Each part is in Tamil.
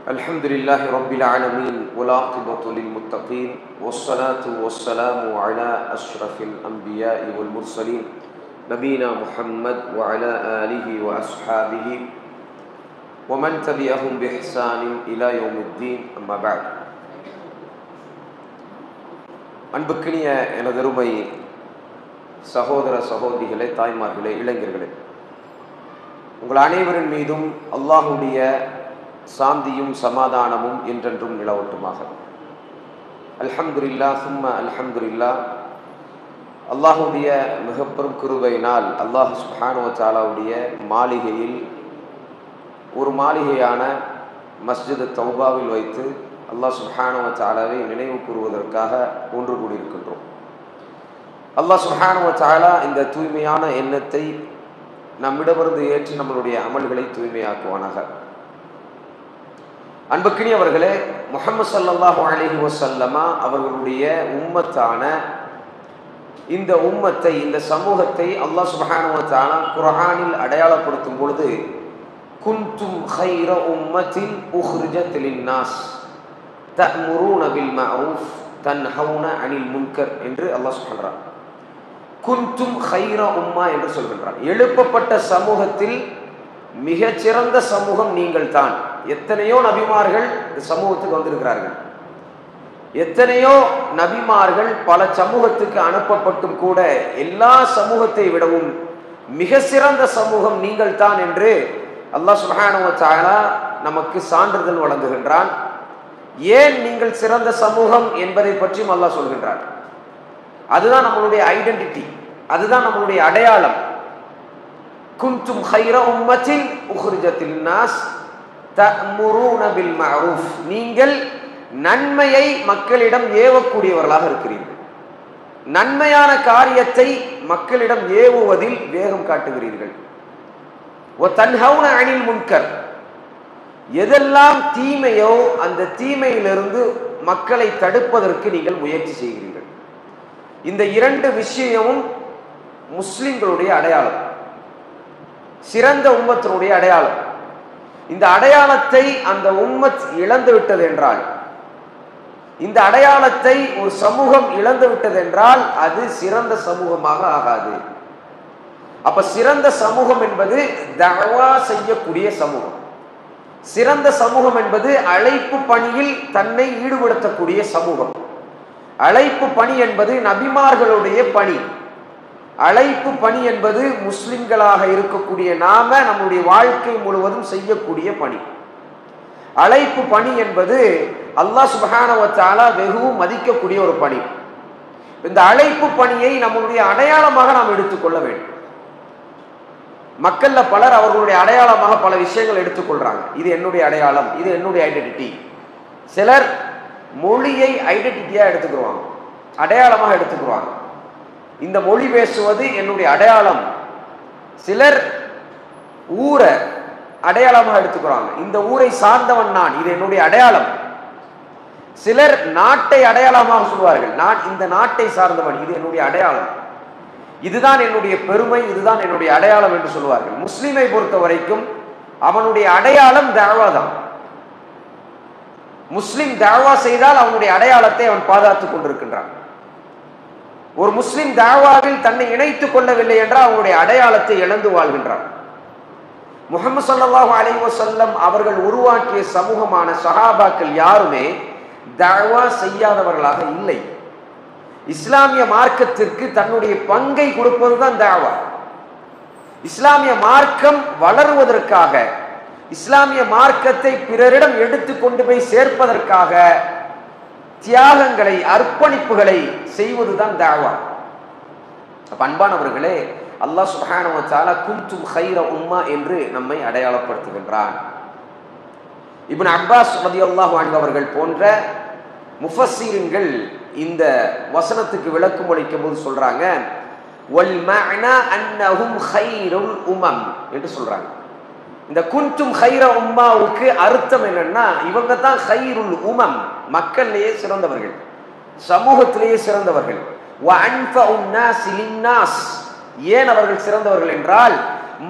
الحمد لله رب العالمين والعاقبة للمتقين والصلاة والسلام على أشرف الأنبياء والمرسلين نبينا محمد وعلى آله وأصحابه ومن تبعهم بإحسان إلى يوم الدين أما بعد. அன்புக்கினிய எனதருமை சகோதர சகோதரிகளே, தாய்மார்களே, இளைஞர்களே, உங்கள் அனைவரின் மீதும் அல்லாஹுடைய சாந்தியும் சமாதானமும் என்றென்றும் நிலவட்டுமாக. அல்ஹம்துலில்லாஹ் சும்ம அல்ஹம்துலில்லாஹ். அல்லாஹுடைய மிகப்பெரும் கிருபையினால் அல்லாஹ் சுப்ஹானஹு வ தஆலாவுடைய மாளிகையில் ஒரு மாளிகையான மஸ்ஜித் தௌபாவில் வைத்து அல்லாஹ் சுப்ஹானஹு வ தஆலாவை நினைவு கூறுவதற்காக ஒன்று கூடியிருக்கின்றோம். அல்லாஹ் சுப்ஹானஹு வ தஆலா இந்த தூய்மையான எண்ணத்தை நம்மிடமிருந்து ஏற்றி நம்மளுடைய அமல்களை தூய்மையாக்குவானாக. அன்புக்கினியவர்களே, முஹம்மது ஸல்லல்லாஹு அலைஹி வஸல்லமா அவர்களுடைய உம்மத்தான இந்த உம்மத்தை, இந்த சமூகத்தை அல்லாஹ் சுப்ஹானஹு வ தஆலா குர்ஆனில் அடையாளப்படுத்தும் பொழுது குன்தும் கைர உம்மத்தின் உஹ்ரிஜத் லின்னாஸ் தஅமுரூன பில் மஅரூஃப் தன்ஹவுன அனில் முன்கர் என்று அல்லாஹ் சொல்கிறான். குன்தும் கைர உம்மா என்று சொல்கின்றான். எழுப்பப்பட்ட சமூகத்தில் மிகச்சிறந்த சமூகம் நீங்கள் தான். எத்தனையோ நபிமார்கள் இந்த சமூகத்துக்கு வந்திருக்கிறார்கள். எத்தனையோ நபிமார்கள் பல சமூகத்துக்கு அனுப்பப்பட்டும் கூட எல்லா சமூகத்தை விடவும் மிக சிறந்த சமூகம் நீங்கள் தான் என்று அல்லாஹ் சுப்ஹானஹு வ தஆலா நமக்கு சான்றிதழ் வழங்குகின்றான். ஏன் நீங்கள் சிறந்த சமூகம் என்பதை பற்றியும் அல்லாஹ் சொல்கின்றான். அதுதான் நம்மளுடைய ஐடென்டிட்டி, அதுதான் நம்மளுடைய அடையாளம். குன்தும் கைர உம்மத்தின் உஹ்ரிஜத் லின்னாஸ் தஅமுரூன பில் மஅரூஃப். நீங்கள் நன்மையை மக்களிடம் ஏவக்கூடியவர்களாக இருக்கிறீர்கள். நன்மையான காரியத்தை மக்களிடம் ஏவுவதில் வேகம் காட்டுகிறீர்கள். வ தன்ஹவுன அனில் முன்கர். எதெல்லாம் தீமையோ அந்த தீமையிலிருந்து மக்களை தடுப்பதற்கு நீங்கள் முயற்சி செய்கிறீர்கள். இந்த இரண்டு விஷயமும் முஸ்லிம்களுடைய அடையாளம், சிறந்த உம்மத்தினுடைய அடையாளம். இந்த அடையாளத்தை அந்த உம்மத் இழந்து விட்டது என்றால், இந்த அடையாளத்தை ஒரு சமூகம் இழந்து விட்டது என்றால் அது சிறந்த சமூகமாக ஆகாது. அப்ப சிறந்த சமூகம் என்பது தஅவா செய்யக்கூடிய சமூகம். சிறந்த சமூகம் என்பது அழைப்பு பணியில் தன்னை ஈடுபடுத்தக்கூடிய சமூகம். அழைப்பு பணி என்பது நபிமார்களுடைய பணி. அழைப்பு பணி என்பது முஸ்லிம்களாக இருக்கக்கூடிய நாம நம்முடைய வாழ்க்கை முழுவதும் செய்யக்கூடிய பணி. அழைப்பு பணி என்பது அல்லாஹ் சுப்ஹானஹு வ தஆலா வெகுவும் மதிக்கக்கூடிய ஒரு பணி. இந்த அழைப்பு பணியை நம்முடைய அடையாளமாக நாம் எடுத்துக்கொள்ள வேண்டும். மக்கள்ல பலர் அவர்களுடைய அடையாளமாக பல விஷயங்கள் எடுத்துக்கொள்றாங்க. இது என்னுடைய அடையாளம், இது என்னுடைய ஐடென்டிட்டி. சிலர் மொழியை ஐடென்டிட்டியா எடுத்துக்குவாங்க, அடையாளமாக எடுத்துக்குவாங்க. இந்த மொழி பேசுவது என்னுடைய அடையாளம். சிலர் ஊரை அடையாளமாக எடுத்துக்கிறாங்க. இந்த ஊரை சார்ந்தவன் நான், இது என்னுடைய அடையாளம். சிலர் நாட்டை அடையாளமாக சொல்வார்கள், நான் இந்த நாட்டை சார்ந்தவன், இது என்னுடைய அடையாளம், இதுதான் என்னுடைய பெருமை, இதுதான் என்னுடைய அடையாளம் என்று சொல்வார்கள். முஸ்லிமை பொறுத்த வரைக்கும் அவனுடைய அடையாளம் தஅவா தான். முஸ்லிம் தஅவா செய்தால் அவனுடைய அடையாளத்தை அவன் பாதுகாத்துக் கொண்டிருக்கின்றான். ஒரு முஸ்லிம் தஅவாவில் தன்னை இணைத்துக் கொள்ளவில்லை என்றால் அவனுடைய அடையாளத்தை இழந்து வாழ்கின்றான். முஹம்மது ஸல்லல்லாஹு அலைஹி வஸல்லம் அவர்கள் உருவாக்கிய சமூகமான சஹாபாக்கள் யாருமே தஅவா செய்யாதவர்களாக இல்லை. இஸ்லாமிய மார்க்கத்திற்கு தன்னுடைய பங்கை கொடுப்பதுதான் தஅவா. இஸ்லாமிய மார்க்கம் வளருவதற்காக, இஸ்லாமிய மார்க்கத்தை பிறரிடம் எடுத்து கொண்டு போய் சேர்ப்பதற்காக தியாகங்களை, அர்ப்பணிப்புகளை செய்வதுதான் தஅவா. அன்பானவர்களே, அல்லாஹ் சுப்ஹானஹு வ தஆலா குன்தும் கைர உம்மா என்று நம்மை அடையாளப்படுத்துகின்றான். இப்னு அப்பாஸ் ரலியல்லாஹு அன்ஹு அவர்கள் போன்ற முஃபஸ்ஸிரீன்கள் இந்த வசனத்துக்கு விளக்கம் அளிக்கும் போது சொல்றாங்க, வல் மஅனா அன்னஹும் கைருல் உமம் என்று சொல்றாங்க. இந்த குன்தும் கைர உம்மாவுக்கு அர்த்தம் என்னன்னா, இவங்க தான் கைருல் உமம், மக்களிலேயே சிறந்தவர்கள், சமூகத்திலேயே சிறந்தவர்கள். வ அன்ஃபஉன் நாஸ் லின்னாஸ். ஏன் அவர்கள் சிறந்தவர்கள் என்றால்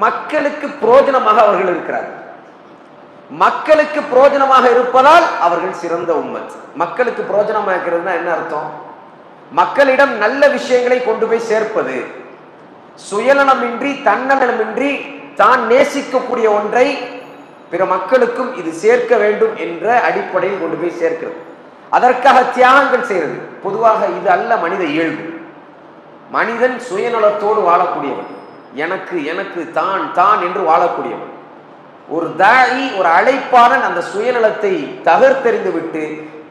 மக்களுக்கு பிரயோஜனமாக அவர்கள் இருக்கிறார்கள். மக்களுக்கு பிரயோஜனமாக இருப்பதால் அவர்கள் சிறந்த உம்மத். மக்களுக்கு பிரயோஜனமாக இருக்கிறதுனா என்ன அர்த்தம்? மக்களிடம் நல்ல விஷயங்களை கொண்டு போய் சேர்ப்பது, சுயநலமின்றி தன்னலமின்றி தான் நேசிக்கக்கூடிய ஒன்றை பிற மக்களுக்கும் இது சேர்க்க வேண்டும் என்ற அடிப்படையில் கொண்டு போய் சேர்க்கிறது, அதற்காக தியாகங்கள் செய்கிறது. பொதுவாக இது அல்ல மனித இயல்பு. மனிதன் சுயநலத்தோடு வாழக்கூடியவன், எனக்கு எனக்கு தான் தான் என்று வாழக்கூடியவன். ஒரு தாயி, ஒரு அழைப்பாளன் அந்த சுயநலத்தை தகர்த்தெறிந்து விட்டு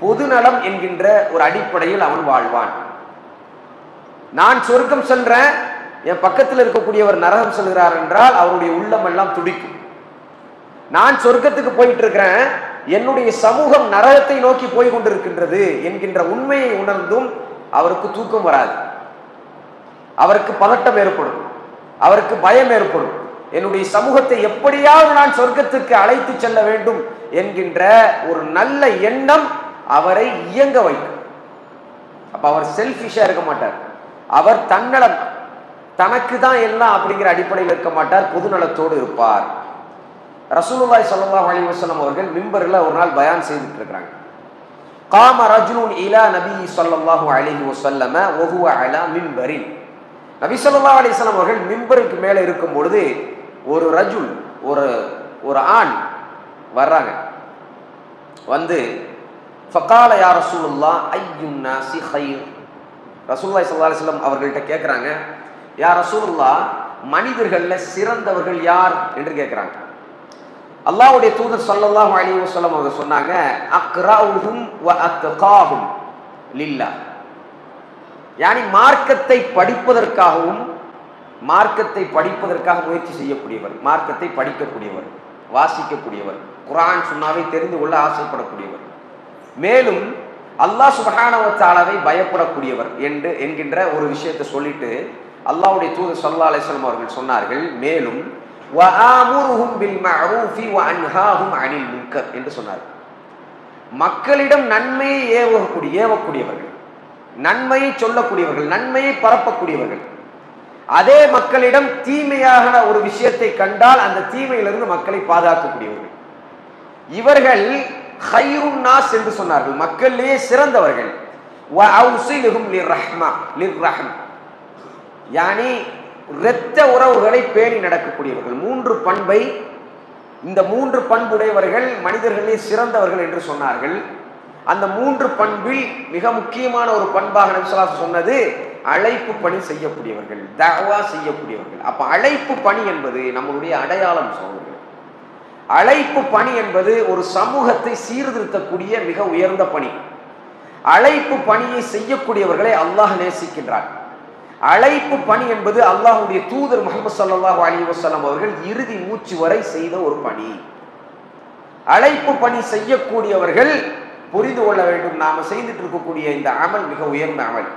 பொதுநலம் என்கின்ற ஒரு அடிப்படையில் அவன் வாழ்வான். நான் சொர்க்கம் சென்றேன், என் பக்கத்தில் இருக்கக்கூடியவர் நரகம் செல்கிறார் என்றால் அவருடைய உள்ளம் எல்லாம் துடிக்கும். நான் சொர்க்கத்துக்கு போயிட்டு இருக்கிறேன், என்னுடைய சமூகம் நரகத்தை நோக்கி போய் கொண்டிருக்கின்றது என்கின்ற உண்மையை உணர்ந்தும் அவருக்கு தூக்கம் வராது, அவருக்கு பதட்டம் ஏற்படும், அவருக்கு பயம் ஏற்படும். என்னுடைய சமூகத்தை எப்படியாவது நான் சொர்க்கத்துக்கு அழைத்து செல்ல வேண்டும் என்கின்ற ஒரு நல்ல எண்ணம் அவரை இயங்க வைக்கும். அப்ப அவர் செல்ஃபிஷா இருக்க மாட்டார், அவர் தன்னலம், தனக்கு தான் எல்லாம் அப்படிங்கிற அடிப்படையில் இருக்க மாட்டார், பொதுநலத்தோடு இருப்பார். ரசூலுல்லாஹி ஸல்லல்லாஹு அலைஹி வஸல்லம் அவர்கள் மிம்பர்ல ஒரு நாள் பயான் செய்துட்டு இருக்காங்க. காம ரஜுலுன் இலா நபி ஸல்லல்லாஹு அலைஹி வஸல்லம் வஹுவ அலா மிம்பரின். நபி ஸல்லல்லாஹு அலைஹி வஸல்லம் அவர்கள் மிம்பருக்கு மேலே இருக்கும் பொழுது ஒரு ரஜுல், ஒரு ஆண் வர்றாங்க. வந்து ஃபகால யா ரசூலுல்லாஹ் அய்யுன் நாஸி கைர். ரசூலுல்லாஹி ஸல்லல்லாஹு அலைஹி வஸல்லம் அவர்கள்ட்ட கேட்குறாங்க, யா ரசூலுல்லாஹ் மனிதர்கள்ல சிறந்தவர்கள் யார் என்று கேட்குறாங்க. அல்லாஹ்வுடைய தூதர் ஸல்லல்லாஹு அலைஹி வஸல்லம் அவங்க சொன்னாங்க, அக்ராஉஹும் வ அத்காஹும் லில்லாஹ். யானி மார்க்கத்தை படிப்பதற்காகவும் மார்க்கத்தை படிப்பதற்காக முயற்சி செய்யக்கூடியவர், மார்க்கத்தை படிக்கக்கூடியவர், வாசிக்கக்கூடியவர், குர்ஆன் சுன்னாவை தெரிந்து கொள்ள ஆசைப்படக்கூடியவர், மேலும் அல்லாஹ் சுப்ஹானஹு வ தஆலாவை பயப்படக்கூடியவர் என்கின்ற ஒரு விஷயத்தை சொல்லிட்டு அல்லாஹ்வுடைய தூதர் ஸல்லல்லாஹு அலைஹி வஸல்லம் அவர்கள் சொன்னார்கள், மேலும் வஆமுருஹும் பில் மஅரூஃபி வ அன்ஹாஹும் அனில் முன்கர் என்று சொன்னார். மக்களிடம் நன்மையை ஏவக்கூடியவர்கள், நன்மையை சொல்லக்கூடியவர்கள், நன்மையை பரப்பக்கூடியவர்கள், அதே மக்களிடம் தீமையாக ஒரு விஷயத்தை கண்டால் அந்த தீமையிலிருந்து மக்களை பாதுகாக்கக்கூடியவர்கள். இவர்கள் ஹைருன் நாஸ் என்று சொன்னார்கள், மக்களிலேயே சிறந்தவர்கள். வஅவ்ஸிலுஹும் லிர்ரஹ்ம், யானி இரத்த உறவுகளை பேணி நடக்கக்கூடியவர்கள். மூன்று பண்பை, இந்த மூன்று பண்புடையவர்கள் மனிதர்களே சிறந்தவர்கள் என்று சொன்னார்கள். அந்த மூன்று பண்பில் மிக முக்கியமான ஒரு பண்பாக நபி ஸல்லல்லாஹு அலைஹி வஸல்லம் சொன்னது அழைப்பு பணி செய்யக்கூடியவர்கள், தஅவா செய்யக்கூடியவர்கள். அப்ப அழைப்பு பணி என்பது நம்மளுடைய அடையாளம் சகோதரர்களே. அழைப்பு பணி என்பது ஒரு சமூகத்தை சீர்திருத்தக்கூடிய மிக உயர்ந்த பணி. அழைப்பு பணியை செய்யக்கூடியவர்களை அல்லாஹ் நேசிக்கின்றார். அழைப்பு பணி என்பது அல்லாஹ்வுடைய தூதர் முஹம்மது ஸல்லல்லாஹு அலைஹி வஸல்லம் அவர்கள் இறுதி மூச்சு வரை செய்த ஒரு பணி. அழைப்பு பணி செய்யக்கூடியவர்கள் புரிந்து கொள்ள வேண்டும், நாம செய்துட்டு இருக்கக்கூடிய இந்த அமல் மிக உயர்ந்த அமல்.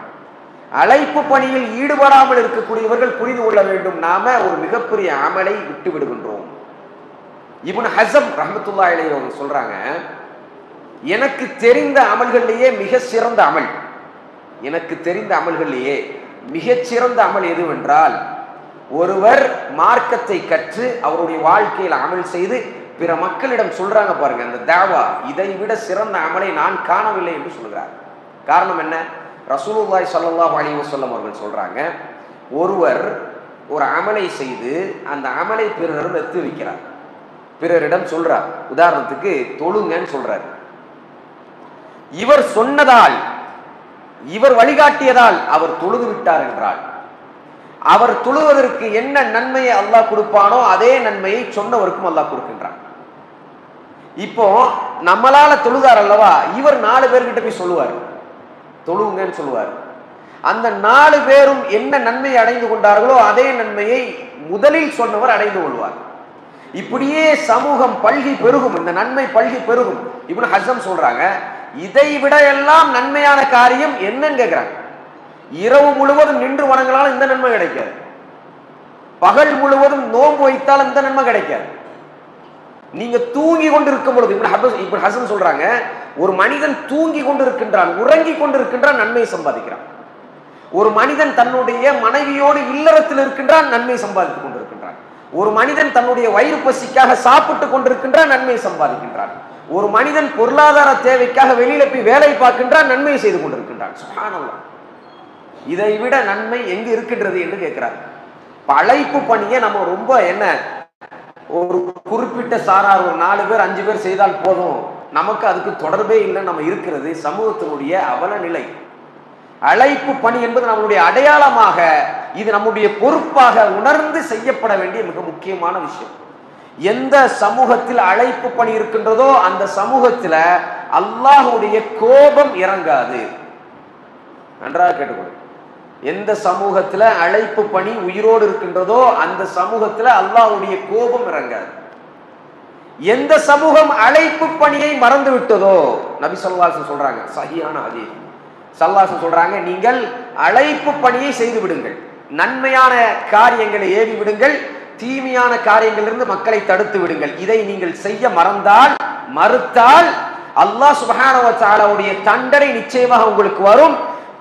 அழைப்பு பணியில் ஈடுபடாமல் இருக்கக்கூடியவர்கள் புரிந்து கொள்ள வேண்டும், நாம ஒரு மிகப்பெரிய அமலை விட்டு விடுகின்றோம். இப்னு ஹஸம் ரஹ்மத்துல்லாஹி அலைஹி அவங்க சொல்றாங்க, எனக்கு தெரிந்த அமல்களிலேயே மிக சிறந்த அமல், எனக்கு தெரிந்த அமல்களிலேயே மிகச்சிறந்த அமல் எதுவென்றால், ஒருவர் மார்க்கத்தை கற்று அவருடைய வாழ்க்கையில் அமல் செய்து பிற மக்களிடம் சொல்றாங்க பாருங்க, அந்த தாவா, இதை விட சிறந்த அமலை நான் காணவில்லை என்று சொல்கிறார். காரணம் என்ன? ரசூலுல்லாஹி ஸல்லல்லாஹு அலைஹி வஸல்லம் அவர்கள் சொல்றாங்க, ஒருவர் ஒரு அமலை செய்து அந்த அமலை பிறரிடம் எடுத்து வைக்கிறார், பிறரிடம் சொல்றார். உதாரணத்துக்கு தொழுங்கன்னு சொல்றார். இவர் சொன்னதால், இவர் வழிகாட்டியதால் அவர் தொழுது விட்டார் என்றால், அவர் தொழுவதற்கு என்ன நன்மையை அல்லாஹ் கொடுப்பானோ அதே நன்மையை சொன்னவருக்கும் அல்லாஹ் கொடுக்கின்றான். இப்போ நம்மளால தொழுதார் அல்லவா, இவர் 4 பேர்கிட்ட போய் சொல்லுவார், தொழுங்கன்னு சொல்லுவார். அந்த 4 பேரும் என்ன நன்மையை அடைந்து கொண்டார்களோ அதே நன்மையை முதலில் சொன்னவர் அடைந்து கொள்வார். இப்படியே சமூகம் பல்கி பெருகும், இந்த நன்மை பல்கி பெருகும். இப்னு ஹஸம் சொல்றாங்க, இதை விட எல்லாம் நன்மையான காரியம் என்னன்னு கேட்கிறாங்க. இரவு முழுவதும் நின்று வணங்கலாலும் இந்த நன்மை கிடைக்காது, பகல் முழுவதும் நோன்பு வைத்தாலும் இந்த நன்மை கிடைக்காது. நீங்க தூங்கி கொண்டு இருக்கும் பொழுது, இப்னு ஹஸம் சொல்றாங்க, ஒரு மனிதன் தூங்கி கொண்டு இருக்கின்றான், உறங்கி கொண்டு இருக்கின்றான், நன்மையை சம்பாதிக்கிறான். ஒரு மனிதன் தன்னுடைய மனைவியோடு இல்லறத்தில் இருக்கின்றான், நன்மை சம்பாதித்துக் கொண்டிருக்கின்றான். ஒரு மனிதன் தன்னுடைய வயிறு பசிக்காக சாப்பிட்டு கொண்டிருக்கின்றான், நன்மை சம்பாதிக்கின்றான். ஒரு மனிதன் பொருளாதார தேவைக்காக வெளியில போய் வேலை பார்க்கின்றான், நன்மை செய்து கொண்டிருக்கின்றான். சுப்ஹானல்லாஹ். இதை விட நன்மை எங்கு இருக்கின்றது என்று கேட்கிறார். அழைப்பு பணியை நம்ம ரொம்ப என்ன ஒரு குறிப்பிட்ட சாரார் ஒரு 4 பேர் 5 பேர் செய்தால் போதும், நமக்கு அதுக்கு தொடர்பே இல்லை, நம்ம இருக்கிறது சமூகத்தினுடைய அவல நிலை. அழைப்பு பணி என்பது நம்முடைய அடையாளமாக, இது நம்முடைய பொறுப்பாக உணர்ந்து செய்யப்பட வேண்டிய மிக முக்கியமான விஷயம். எந்த சமூகத்தில் அழைப்பு பணி இருக்கின்றதோ அந்த சமூகத்தில் அல்லாஹ்வுடைய கோபம் இறங்காது. நன்றாக கேட்டுக்கொள்ளுங்கள். எந்த சமூகத்துல அழைப்பு பணி உயிரோடு இருக்கின்றதோ அந்த சமூகத்துல அல்லாஹ்வுடைய கோபம் இறங்காது. எந்த சமூகம் அழைப்பு பணியை மறந்து விட்டதோ, நபி ஸல்லல்லாஹு அலைஹி வஸல்லம் சொல்றாங்க, சஹீஹான ஹதீஸ், ஸல்லல்லாஹு அலைஹி சொல்றாங்க, நீங்கள் அழைப்பு பணியை செய்து விடுங்கள், நன்மையான காரியங்களை ஏவி விடுங்கள், தீமையான காரியங்களிலிருந்து மக்களை தடுத்து விடுங்கள். இதை நீங்கள் செய்ய மறுத்தால் அல்லாஹ் சுப்ஹானஹு வ தஆலாவுடைய தண்டனை நிச்சயமாக உங்களுக்கு வரும்.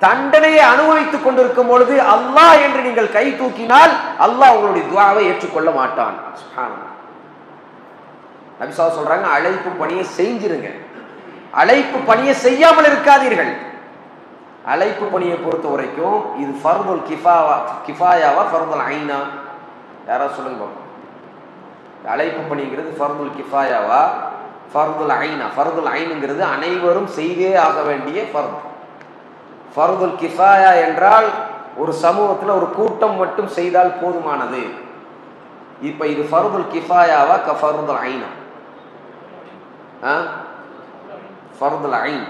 தண்டனையை அனுபவித்துக் கொண்டிருக்கும் பொழுது அல்லாஹ் என்று நீங்கள் கை தூக்கினால் அல்லாஹ் உங்களுடைய துஆவை ஏற்றுக்கொள்ள மாட்டான். சுப்ஹானல்லாஹ். நபி ஸல்லல்லாஹு அலைஹி சொல்றாங்க, அழைப்பு பணியை செஞ்சிருங்க, அழைப்பு பணியை செய்யாமல் இருக்காதீர்கள். அழைப்பு பணியை பொறுத்த வரைக்கும் இது ஃபர்துல் கிஃபாயாவா ஃபர்துல் ஐனா? யாராவது சொல்லுங்க பாப்போம். அழைப்பு பணிங்கிறது ஃபர்துல் கிஃபாயாவா ஃபர்துல் ஐனா? ஃபர்துல் ஐனுங்கிறது அனைவரும் செய்தே ஆக வேண்டிய ஃபர்து. ஃபர்துல் கிஃபாயா என்றால் ஒரு சமூகத்தில் ஒரு கூட்டம் மட்டும் செய்தால் போதுமானது. இப்ப இது ஃபர்துல் கிஃபாயாவா ஃபர்துல் ஐனா? ஃபர்துல் ஐன்.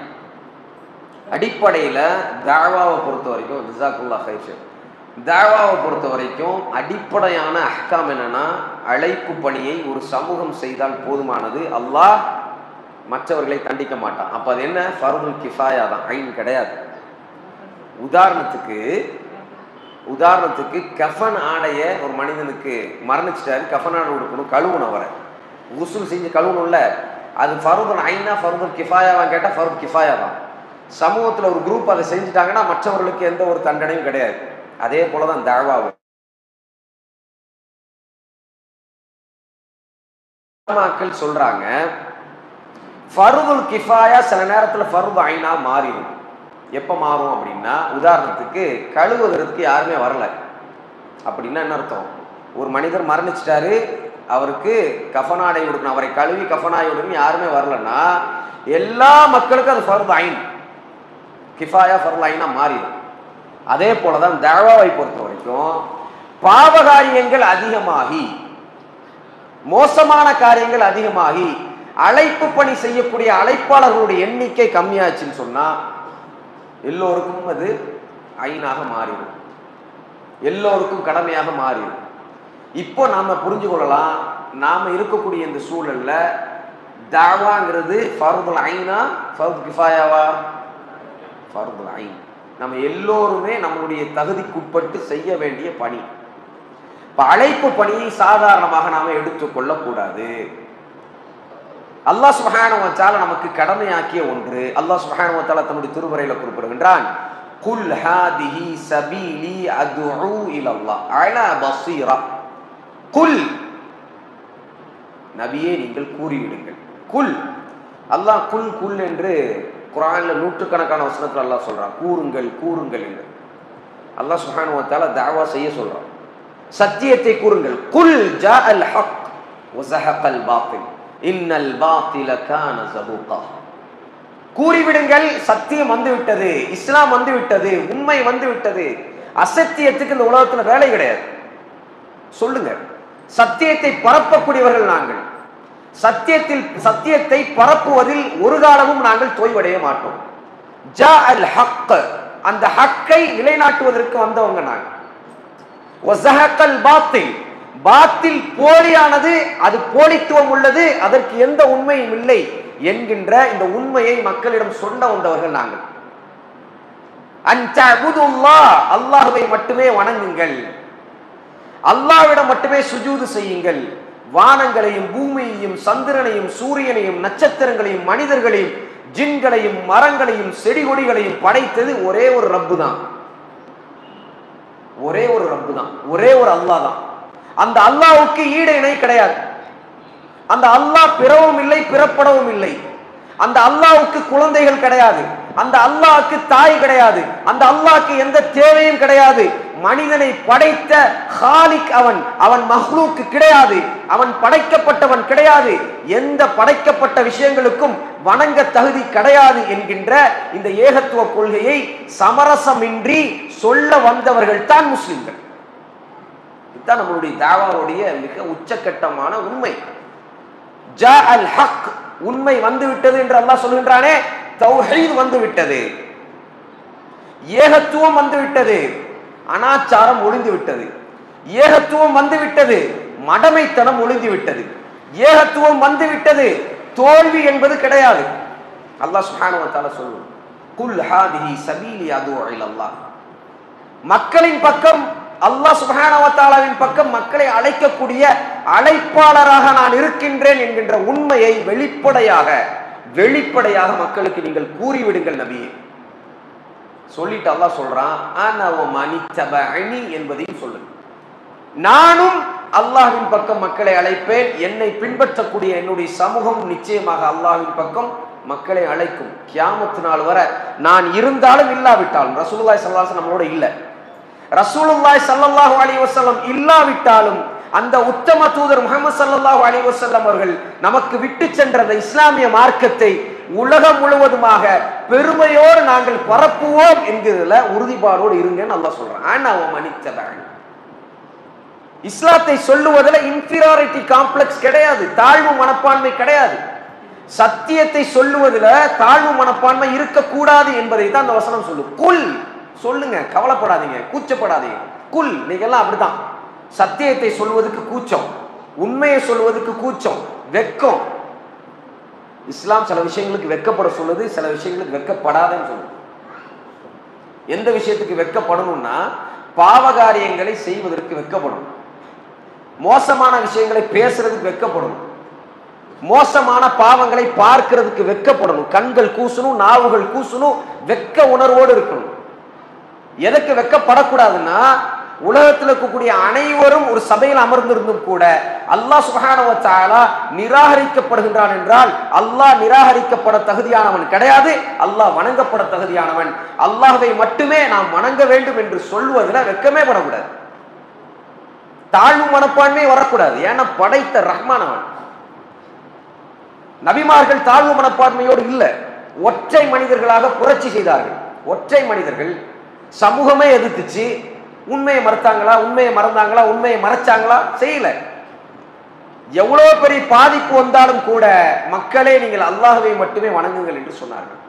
அடிப்படையில் தாவாவை பொறுத்த வரைக்கும், ஜஸாக்குல்லாஹ் கைர், தாவாவை பொறுத்த வரைக்கும் அடிப்படையான அஹ்காம் என்னன்னா, அழைப்பு பணியை ஒரு சமூகம் செய்தால் போதுமானது, அல்லாஹ் மற்றவர்களை தண்டிக்க மாட்டான். அப்ப அது என்ன? ஃபர்துல் கிஃபாயா தான், ஐன் கிடையாது. உதாரணத்துக்கு கஃபன் ஆடைய ஒரு மனிதனுக்கு மரணிச்சிட்டாரு, கஃபன் ஆடை கொடுக்கணும், கழுவணும், அவரை குஸ்ல் செஞ்சு கழுவணும்ல, அது ஃபர்துல் ஐனா ஃபர்துல் கிஃபாயாவான்னு கேட்டால் ஃபர்து கிஃபாயா தான். சமூகத்தில் ஒரு குரூப் அதை செஞ்சுட்டாங்கன்னா மற்றவர்களுக்கு எந்த ஒரு தண்டனையும் கிடையாது. அதே போலதான் தாவாவும். மக்கள் சொல்றாங்க ஃபர்துல் கிஃபாயா சில நேரத்தில் ஃபர்து ஐனா மாறிடும். எப்ப மாறும் அப்படின்னா, உதாரணத்துக்கு கழுவுவதற்கு யாருமே வரல அப்படின்னா என்ன அர்த்தம்? ஒரு மனிதர் மரணிச்சிட்டாரு, அவருக்கு கஃனாடை கொடுக்கணும், அவரை கழுவி கஃனாடை கொடுக்கணும், யாருமே வரலன்னா எல்லா மக்களுக்கும் அது ஃபர்து ஐன், கிஃபாயா ஃபர்து ஐனா மாறிடும். அதே போலதான் தாவாவை பொறுத்த வரைக்கும் பாவகாரியங்கள் அதிகமாகி, மோசமான காரியங்கள் அதிகமாகி, அழைப்பு பணி செய்யக்கூடிய அழைப்பாளர்களுடைய எண்ணிக்கை கம்மியாச்சுன்னு சொன்னா எல்லோருக்கும் அது ஐனாக மாறிடும், எல்லோருக்கும் கடமையாக மாறிடும். இப்போ நாம புரிஞ்சு கொள்ளலாம், நாம இருக்கக்கூடிய இந்த சூழல்ல தாவாங்கிறது ஃபர்துல் ஐனா ஃபர்து கிஃபாயாவா? ஃபர்துல் ஐன். நம்ம எல்லோருமே நம்முடைய தகுதிக்குட்பட்டு செய்ய வேண்டிய பணி. இப்ப அழைப்பு பணியை சாதாரணமாக நாம எடுத்துக்கொள்ள கூடாது. அல்லாஹ் சுப்ஹானஹு வ தஆலா நமக்கு கடமையாக்கிய ஒன்று. அல்லாஹ் சுப்ஹானஹு வ தஆலா தன்னுடைய திருமறையில குறிப்பிடுகின்றான், குல் ஹாதிஹி சபீலி அத்உ இலல்லாஹ் அலா பஸீரா. குல், நபியே நீங்கள் கூறிவிடுங்கள். குல், அல்லாஹ் குல் குல் என்று குர்ஆன்ல நூற்றுக்கணக்கான வசனத்துல அல்லாஹ் சொல்றான், கூறுங்கள் கூறுங்கள் என்று. அல்லாஹ் சுப்ஹானஹு வ தஆலா தஅவா செய்ய சொல்றான், சத்தியத்தை கூறுங்கள். குல் ஜாஅல் ஹக் வ ஸஹகல் பாத்தில் இன்னல் பாத்தில கான ஸஹூகா. கூறிவிடுங்கள், சத்தியம் வந்து விட்டது, இஸ்லாம் வந்து விட்டது, உண்மை வந்து விட்டது, அசத்தியத்துக்கு இந்த உலகத்துல வேலை கிடையாது. சொல்லுங்க, சத்தியத்தை பரப்பக்கூடியவர்கள் நாங்கள், சத்தியத்தை பரப்புவதில் ஒரு காலமும் நாங்கள் தோய்வடைய மாட்டோம். ஜாஅல் ஹக், அந்த ஹக்கை நிலைநாட்டுவதற்கு வந்தவங்க நாங்கள். வஸஹகல் பாத்தில், பாத்தில் போலியானது, அது போலித்துவம் உள்ளது, அதற்கு எந்த உண்மையும் இல்லை என்கின்ற இந்த உண்மையை மக்களிடம் சொல்ல வந்தவர்கள் நாங்கள். அன்தஅபுதுல்லாஹ், அல்லாஹ்வை மட்டுமே வணங்குங்கள், அல்லாஹ்விடம் மட்டுமே சுஜூது செய்யுங்கள். வானங்களையும் பூமியையும் சந்திரனையும் சூரியனையும் நட்சத்திரங்களையும் மனிதர்களையும் ஜின்களையும் மரங்களையும் செடி கொடிகளையும் படைத்தது ஒரே ஒரு ரப்பு தான், ஒரே ஒரு ரப்பு தான், ஒரே ஒரு அல்லாஹ் தான். அந்த அல்லாஹ்வுக்கு ஈடு இணை கிடையாது. அந்த அல்லாஹ் பிறவும் இல்லை, பிறப்படவும் இல்லை. அந்த அல்லாஹ்வுக்கு குழந்தைகள் கிடையாது. அந்த அல்லாஹ்வுக்கு தாய் கிடையாது. அந்த அல்லாஹ்வுக்கு எந்த தேவையும் கிடையாது. மனிதனை படைத்த ஹாலிக் அவன், அவன் மஹ்லூக் கிடையாது, அவன் படைக்கப்பட்டவன் கிடையாது. எந்த படைக்கப்பட்ட விஷயங்களுக்கும் வணங்க தகுதி கிடையாது என்கின்ற இந்த ஏகத்துவ கொள்கையை சமரசமின்றி சொல்ல வந்தவர்கள் தான் முஸ்லிம்கள். இதுதான் நம்மளுடைய தாவாவுடைய மிக உச்சகட்டமான உண்மை. ஜா அல் ஹக், உண்மை வந்து விட்டது என்று அல்லாஹ் சொல்கின்றானே, தௌஹீத் வந்து விட்டது, ஏகத்துவம் வந்து விட்டது, அனாச்சாரம் ஒளிந்து விட்டது. ஏகத்துவம் வந்து விட்டது, மடமைத்தனம் ஒளிந்து விட்டது. ஏகத்துவம் வந்து விட்டது, தோல்வி என்பது கிடையாது. அல்லாஹ் சுப்ஹானஹு வ தஆலா சொல்லுவார், குல் ஹாதிஹி சபீலி அதுஉ இலல்லாஹ். மக்களின் பக்கம், அல்லாஹ் சுப்ஹானஹு வ தஆலாவின் பக்கம் மக்களை அழைக்கக்கூடிய அழைப்பாளராக நான் இருக்கின்றேன் என்கின்ற உண்மையை வெளிப்படையாக மக்களுக்கு நீங்கள் கூறிவிடுங்கள் நபியே. சொல்லிட்டு அல்லாஹ் சொல்றான், அன வ மனித்தபஅனி என்பதையும் சொல்லுங்க. நானும் அல்லாஹ்வின் பக்கம் மக்களை அழைப்பேன். என்னை பின்பற்றக்கூடிய என்னுடைய சமூகம் நிச்சயமாக அல்லாஹ்வின் பக்கம் மக்களை அழைக்கும். கியாமத் நாள் வரை நான் இருந்தாலும் இல்லாவிட்டாலும், ரசூலுல்லாஹி ஸல்லல்லாஹு அலைஹி வஸல்லம் நம்மளோட இல்ல, ரசூலுல்லாஹி ஸல்லல்லாஹு அலைஹி வஸல்லம் இல்லாவிட்டாலும் அந்த உத்தம தூதர் முஹம்மது ஸல்லல்லாஹு அலைஹி வஸல்லம் அவர்கள் நமக்கு விட்டு சென்ற அந்த இஸ்லாமிய மார்க்கத்தை உலகம் முழுவதுமாக பெருமையோடு நாங்கள் பரப்புவோம் என்கிறதுல உறுதிப்பாடோடு இருங்கன்னு அல்லாஹ் சொல்றான். ஆனா மனிதன் இஸ்லாத்தை சொல்லுவதில் இன்ஃபீரியாரிட்டி காம்ப்ளெக்ஸ் கிடையாது, தாழ்வு மனப்பான்மை கிடையாது. சத்தியத்தை சொல்லுவதில் தாழ்வு மனப்பான்மை இருக்கக்கூடாது என்பதை தான் அந்த வசனம் சொல்லு. குல், சொல்லுங்க, கவலைப்படாதீங்க, கூச்சப்படாதீங்க. குல், நீங்க எல்லாம் அப்படித்தான். சத்தியத்தை சொல்வதற்கு கூச்சம், உண்மையை சொல்வதற்கு கூச்சம், வெக்கம். இஸ்லாம் சில விஷயங்களுக்கு வெக்கப்பட சொல்லுது, சில விஷயங்களுக்கு வெக்கப்படாதன்னு சொல்லுது. எந்த விஷயத்துக்கு வெக்கப்படணும்னா, பாவகாரியங்களை செய்வதற்கு வெக்கப்படும், மோசமான விஷயங்களை பேசுறதுக்கு வெக்கப்படணும், மோசமான பாவங்களை பார்க்கிறதுக்கு வெக்கப்படணும், கண்கள் கூசணும், நாவுகள் கூசணும், வெக்க உணர்வோடு இருக்கணும். எதற்கு வெக்கப்படக்கூடாதுன்னா, உலகத்தில் இருக்கக்கூடிய அனைவரும் ஒரு சபையில் அமர்ந்திருந்தும் கூட அல்லாஹ் சுப்ஹானஹு வ தஆலா நிராகரிக்கப்படுகின்றான் என்றால், அல்லாஹ் நிராகரிக்கப்பட தகுதியானவன் கிடையாது, அல்லாஹ் வணங்கப்பட தகுதியானவன். அல்லாஹ்வை மட்டுமே நாம் வணங்க வேண்டும் என்று சொல்வதில் வெக்கமே படக்கூடாது, தாழ்வு மனப்பான்மை வரக்கூடாது. ஏன்னா படைத்த ரஹ்மானவன். நபிமார்கள் தாழ்வு மனப்பான்மையோடு இல்லை, ஒற்றை மனிதர்களாக புரட்சி செய்தார்கள். ஒற்றை மனிதர்கள், சமூகமே எதிர்த்துச்சு. உண்மையை மறுத்தாங்களா? உண்மையை மறந்தாங்களா? உண்மையை மறைச்சாங்களா? செய்யல. எவ்வளவு பெரிய பாதிப்பு வந்தாலும் கூட மக்களே நீங்கள் அல்லாஹ்வை மட்டுமே வணங்குங்கள் என்று சொன்னார்கள்.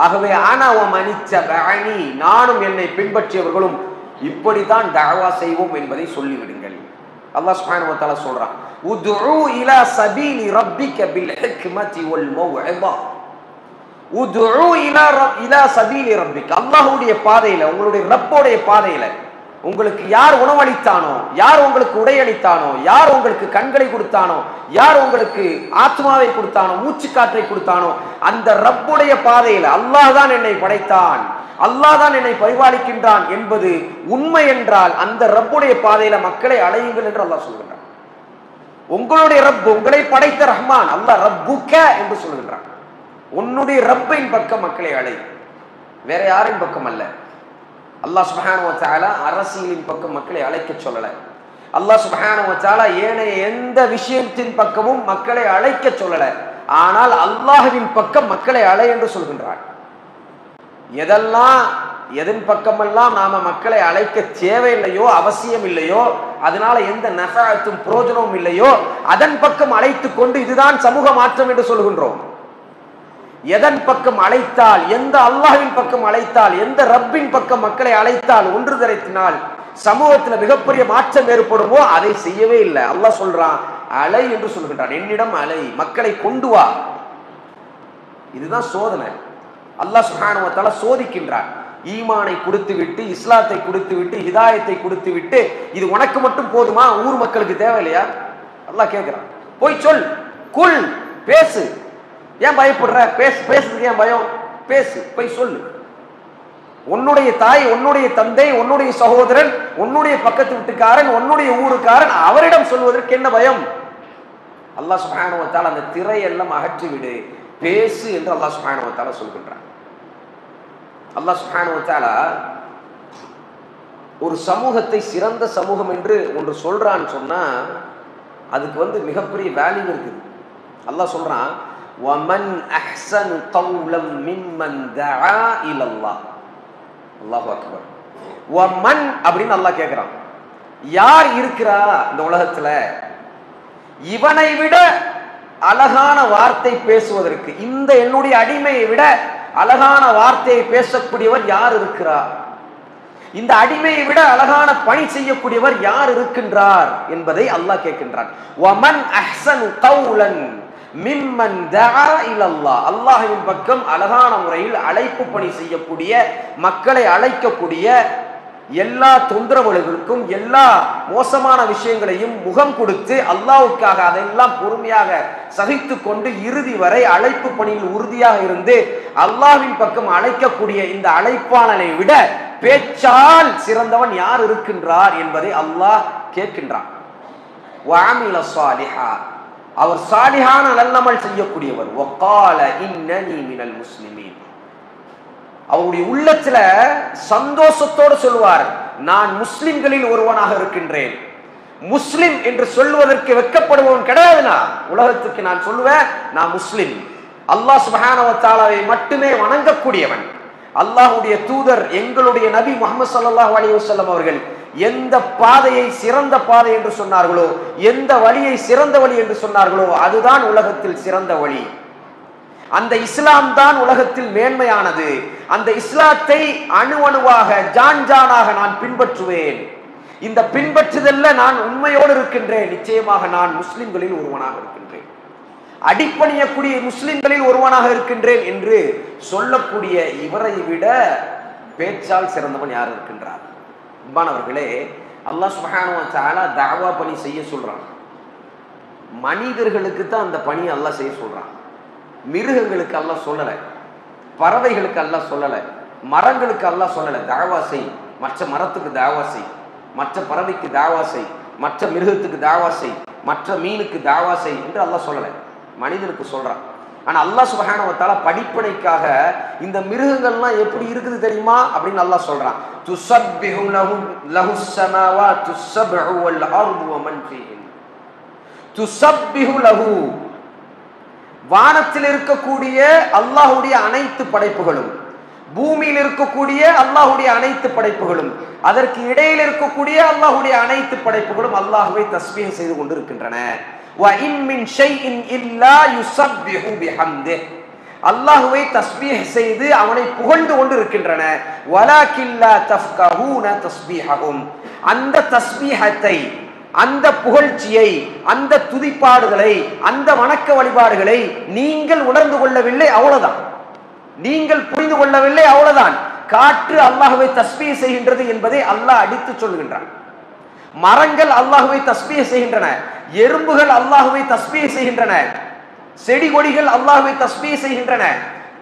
ஆகவே ஆனா மனிதபஅனி, நானும் என்னை பின்பற்றியவர்களும் இப்படித்தான் தஅவா செய்வோம் என்பதை சொல்லிவிடுங்கள். அல்லாஹ் சுப்ஹானஹு வ தஆலா சொல்றான், உதுஉ இலா சபீலி ரப்பிக பில் ஹிக்மதி வல் மௌஇதா. உதுஉ இலா சபீலி ரப்பிக, அல்லாஹ்வுடைய பாதையில, உங்களுடைய ரப்போடைய பாதையில உங்களுக்கு யார் உணவளித்தானோ, யார் உங்களுக்கு உடையளித்தானோ, யார் உங்களுக்கு கண்களை கொடுத்தானோ, யார் உங்களுக்கு ஆத்மாவை கொடுத்தானோ, மூச்சு காற்றை கொடுத்தானோ, அந்த ரப்புடைய பாதையில, அல்லாஹ் தான் என்னை படைத்தான், அல்லாஹ் தான் என்னை பரிபாலிக்கின்றான் என்பது உண்மை என்றால் அந்த ரப்புடைய பாதையில மக்களை அழையுங்கள் என்று அல்லாஹ் சொல்கின்றான். உங்களுடைய ரப், உங்களை படைத்த ரஹ்மான் அல்லாஹ் ரப்புக என்று சொல்கின்றான். உன்னுடைய ரப்பின் பக்கம் மக்களை அழை, வேற யாரின் பக்கம் அல்ல. அல்லாஹ் சுப்ஹானஹு வ தஆலா அரசியலின் பக்கம் மக்களை அழைக்க சொல்லல. அல்லாஹ் சுப்ஹானஹு வ தஆலா ஏனைய எந்த விஷயத்தின் பக்கமும் மக்களை அழைக்க சொல்லல. ஆனால் அல்லாஹ்வின் பக்கம் மக்களை அழை என்று சொல்கின்றார். எதன் பக்கமெல்லாம் நாம மக்களை அழைக்க தேவையில்லையோ, அவசியம் இல்லையோ, அதனால எந்த நஃபஅத்தும் பிரயோஜனமும் இல்லையோ, அதன் பக்கம் அழைத்து கொண்டு இதுதான் சமூக மாற்றம் என்று சொல்கின்றோம். எதன் பக்கம் அழைத்தால், எந்த அல்லாஹ்வின் பக்கம் அழைத்தால், எந்த ரப்பின் பக்கம் மக்களை அழைத்தால், ஒன்று திரட்டினால் சமூகத்தில் மிகப்பெரிய மாற்றம் ஏற்படுமோ அதை செய்யவே இல்லை. அல்லாஹ் சொல்றான் அலை என்று சொல்கின்றான். என்னிடம் அலை, மக்களை கொண்டு வா. இதுதான் சோதனை. அல்லாஹ் சுப்ஹானஹு வ தஆலா சோதிக்கின்றான். ஈமானை கொடுத்து விட்டு, இஸ்லாத்தை கொடுத்து விட்டு, ஹிதாயத்தை கொடுத்து விட்டு, இது உனக்கு மட்டும் போதுமா, ஊர் மக்களுக்கு தேவையில்லையா? அல்லாஹ் கேட்கிறான். போய் சொல், குல், பேசு. ஏன் பயப்படுற? பேசுறதுக்கு ஏன் பயம்? பேசு, போய் சொல்லு. உன்னுடைய தாய், உன்னுடைய தந்தை, உன்னுடைய சகோதரன், உன்னுடைய பக்கத்து வீட்டுக்காரன், உன்னுடைய ஊருக்காரன், அவரிடம் சொல்வதற்கு என்ன பயம்? அல்லாஹ் சுப்ஹானஹு வ தஆலா அந்த திரையெல்லாம் அகற்றிவிடு, பேசு என்று அல்லாஹ் சுப்ஹானஹு வ தஆலா சொல்கின்றான். அல்லாஹ் சுப்ஹானஹு வ தஆலா ஒரு சமூகத்தை சிறந்த சமூகம் என்று ஒன்று சொல்றான்னு சொன்னா அதுக்கு மிகப்பெரிய வேல்யூ இருக்குது. அல்லாஹ் சொல்றான், வமன் அஹ்ஸனு கௌலம் மிம்மன் தஆ இலல்லாஹ். அல்லாஹு அக்பர். வமன் அப்படின்னு அல்லாஹ் கேட்கிறான், யார் இருக்கிறா இந்த உலகத்துல இவனை விட அழகான வார்த்தை பேசுவதற்கு, இந்த என்னுடைய அடிமையை விட அழகான வார்த்தையை பேசக்கூடியவர் யார் இருக்கிறார், இந்த அடிமையை விட அழகான பணி செய்யக்கூடியவர் யார் இருக்கின்றார் என்பதை அல்லாஹ் கேட்கின்றான். வமன் அஹ்ஸனு கௌலன் மிம்மன் தஆ இலல்லாஹ். அல்லாஹ்வின் பக்கம் அழகான முறையில் அழைப்பு பணி செய்யக்கூடிய, மக்களை அழைக்கக்கூடிய, எல்லா தொந்தரவுகளுக்கும் எல்லா மோசமான விஷயங்களையும் முகம் கொடுத்து அல்லாஹ்வுக்காக அதெல்லாம் பொறுமையாக சகித்து கொண்டு இறுதி வரை அழைப்பு பணியில் உறுதியாக இருந்து அல்லாஹ்வின் பக்கம் அழைக்கக்கூடிய இந்த அழைப்பாளனை விட பேச்சால் சிறந்தவன் யார் இருக்கின்றார் என்பதை அல்லாஹ் கேட்கின்றான். வஅமில ஸாலிஹா, அவர் சாலிஹான நல்லமல் செய்யக்கூடியவர். வகால இன்னனி மினல் முஸ்லிமீன், அவருடைய உள்ளத்துல சந்தோஷத்தோடு சொல்வார், நான் முஸ்லிம்களில் ஒருவனாக இருக்கின்றேன். முஸ்லிம் என்று சொல்வதற்கு வெட்கப்படுபவன் கிடையாதுனா உலகத்துக்கு நான் சொல்லுவேன், நான் முஸ்லிம், அல்லாஹ் சுப்ஹானஹு வ தஆலாவை மட்டுமே வணங்கக்கூடியவன். அல்லாஹ்வுடைய தூதர் எங்களுடைய நபி முஹம்மது ஸல்லல்லாஹு அலைஹி வஸல்லம் அவர்கள் எந்த பாதையை சிறந்த பாதை என்று சொன்னார்களோ, எந்த வழியை சிறந்த வழி என்று சொன்னார்களோ அதுதான் உலகத்தில் சிறந்த வழி. அந்த இஸ்லாம் தான் உலகத்தில் மேன்மையானது. அந்த இஸ்லாத்தை அணு அணுவாக ஜான் ஜானாக நான் பின்பற்றுவேன். இந்த பின்பற்றுதல்ல நான் உண்மையோடு இருக்கின்றேன். நிச்சயமாக நான் முஸ்லிம்களில் ஒருவனாக இருக்கின்றேன், அடிப்பணியக்கூடிய முஸ்லிம்களில் ஒருவனாக இருக்கின்றேன் என்று சொல்லக்கூடிய இவரை விட பேச்சால் சிறந்தவன் யார் இருக்கின்றார்? அன்பானவர்களே, அல்லாஹ் சுப்ஹானஹு வ தஆலா தஅவா பணி செய்ய சொல்றான். மனிதர்களுக்கு தான் அந்த பணி அல்லாஹ் செய்ய சொல்றான். மிருகங்களுக்கு அல்லாஹ் சொல்லல, பறவைகளுக்கு அல்லாஹ் சொல்லல, மரங்களுக்கு அல்லாஹ் சொல்லல தஅவா செய், மற்ற மரத்துக்கு தஅவா செய், மற்ற பறவைக்கு தஅவா செய், மற்ற மிருகத்துக்கு தஅவா செய், மற்ற மீனுக்கு தஅவா செய் என்று அல்லாஹ் சொல்லல, மனிதனுக்கு சொல்றான். ஆனா அல்லாஹ் சுப்ஹானஹு வ தஆலா படிப்பனைக்காக இந்த மிருகங்கள்லாம் எப்படி இருக்குது தெரியுமா அப்படின்னு அல்லாஹ் சொல்றான். துஸப்பிஹு லஹுஸ் ஸமாவாத்துஸ் ஸப்உ வல் அர்து வ மன் ஃபீஹின். துஸப்பிஹு லஹு, வானத்தில் இருக்கக்கூடிய அல்லாஹ்வுடைய அனைத்து படைப்புகளும், பூமியில் இருக்கக்கூடிய அல்லாஹ்வுடைய அனைத்து படைப்புகளும், அதற்கு இடையில் இருக்கக்கூடிய அல்லாஹ்வுடைய அனைத்து படைப்புகளும் அல்லாஹ்வை தஸ்பீஹ் செய்து கொண்டிருக்கின்றன. வ இன் மின் ஷைஇன் இல்லா யுஸப்பிஹு பிஹம்திஹ், அல்லாஹ்வை தஸ்பீஹ் செய்து அவனை புகழ்ந்து கொண்டிருக்கின்றன. வலாக்கின் லா தஃப்கஹூன தஸ்பீஹஹும், அந்த தஸ்பீஹத்தை, அந்த புகழ்ச்சியை, அந்த துதிப்பாடுகளை, அந்த வணக்க வழிபாடுகளை நீங்கள் உணர்ந்து கொள்ளவில்லை, அவ்வளவுதான். நீங்கள் புரிந்து கொள்ளவில்லை, அவ்வளவுதான். காற்று அல்லாஹ்வை தஸ்பீஹ் செய்கின்றது என்பதை அல்லாஹ் அடித்து சொல்கின்றான். மரங்கள் அல்லாஹ்வை தஸ்பீஹ் செய்கின்றன, எறும்புகள் அல்லாஹ்வை தஸ்பீஹ் செய்கின்றன, செடி கொடிகள் அல்லாஹ்வை தஸ்பீஹ் செய்கின்றன,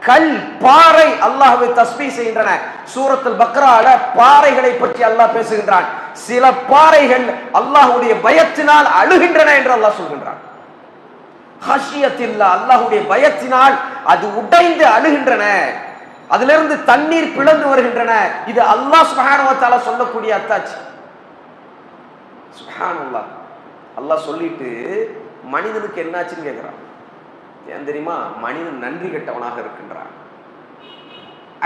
கல் பாறை அல்லாஹ்வை தஸ்பீஹ் செய்கின்றன. சூரத்துல் பக்ரால பாறைகளை பற்றி அல்லாஹ் பேசுகின்றான். சில பாறைகள் அல்லாஹ்வுடைய பயத்தினால் அழுகின்றன என்று அல்லாஹ் சொல்கின்றான். ஹஷியத்தில்லாஹ், அல்லாஹ்வுடைய பயத்தினால் அது உடைந்து அழுகின்றன, அதிலிருந்து தண்ணீர் பிளந்து வருகின்றன. இது அல்லாஹ் சுப்ஹானஹு வ தஆலா சொல்லக்கூடிய அத்தாட்சி. சுப்ஹானல்லாஹ். அல்லாஹ் சொல்லிட்டு மனிதனுக்கு என்னாச்சுன்னு கேட்கிறான். ஏன் தெரியுமா? மனிதன் நன்றி கெட்டவனாக இருக்கின்றான்.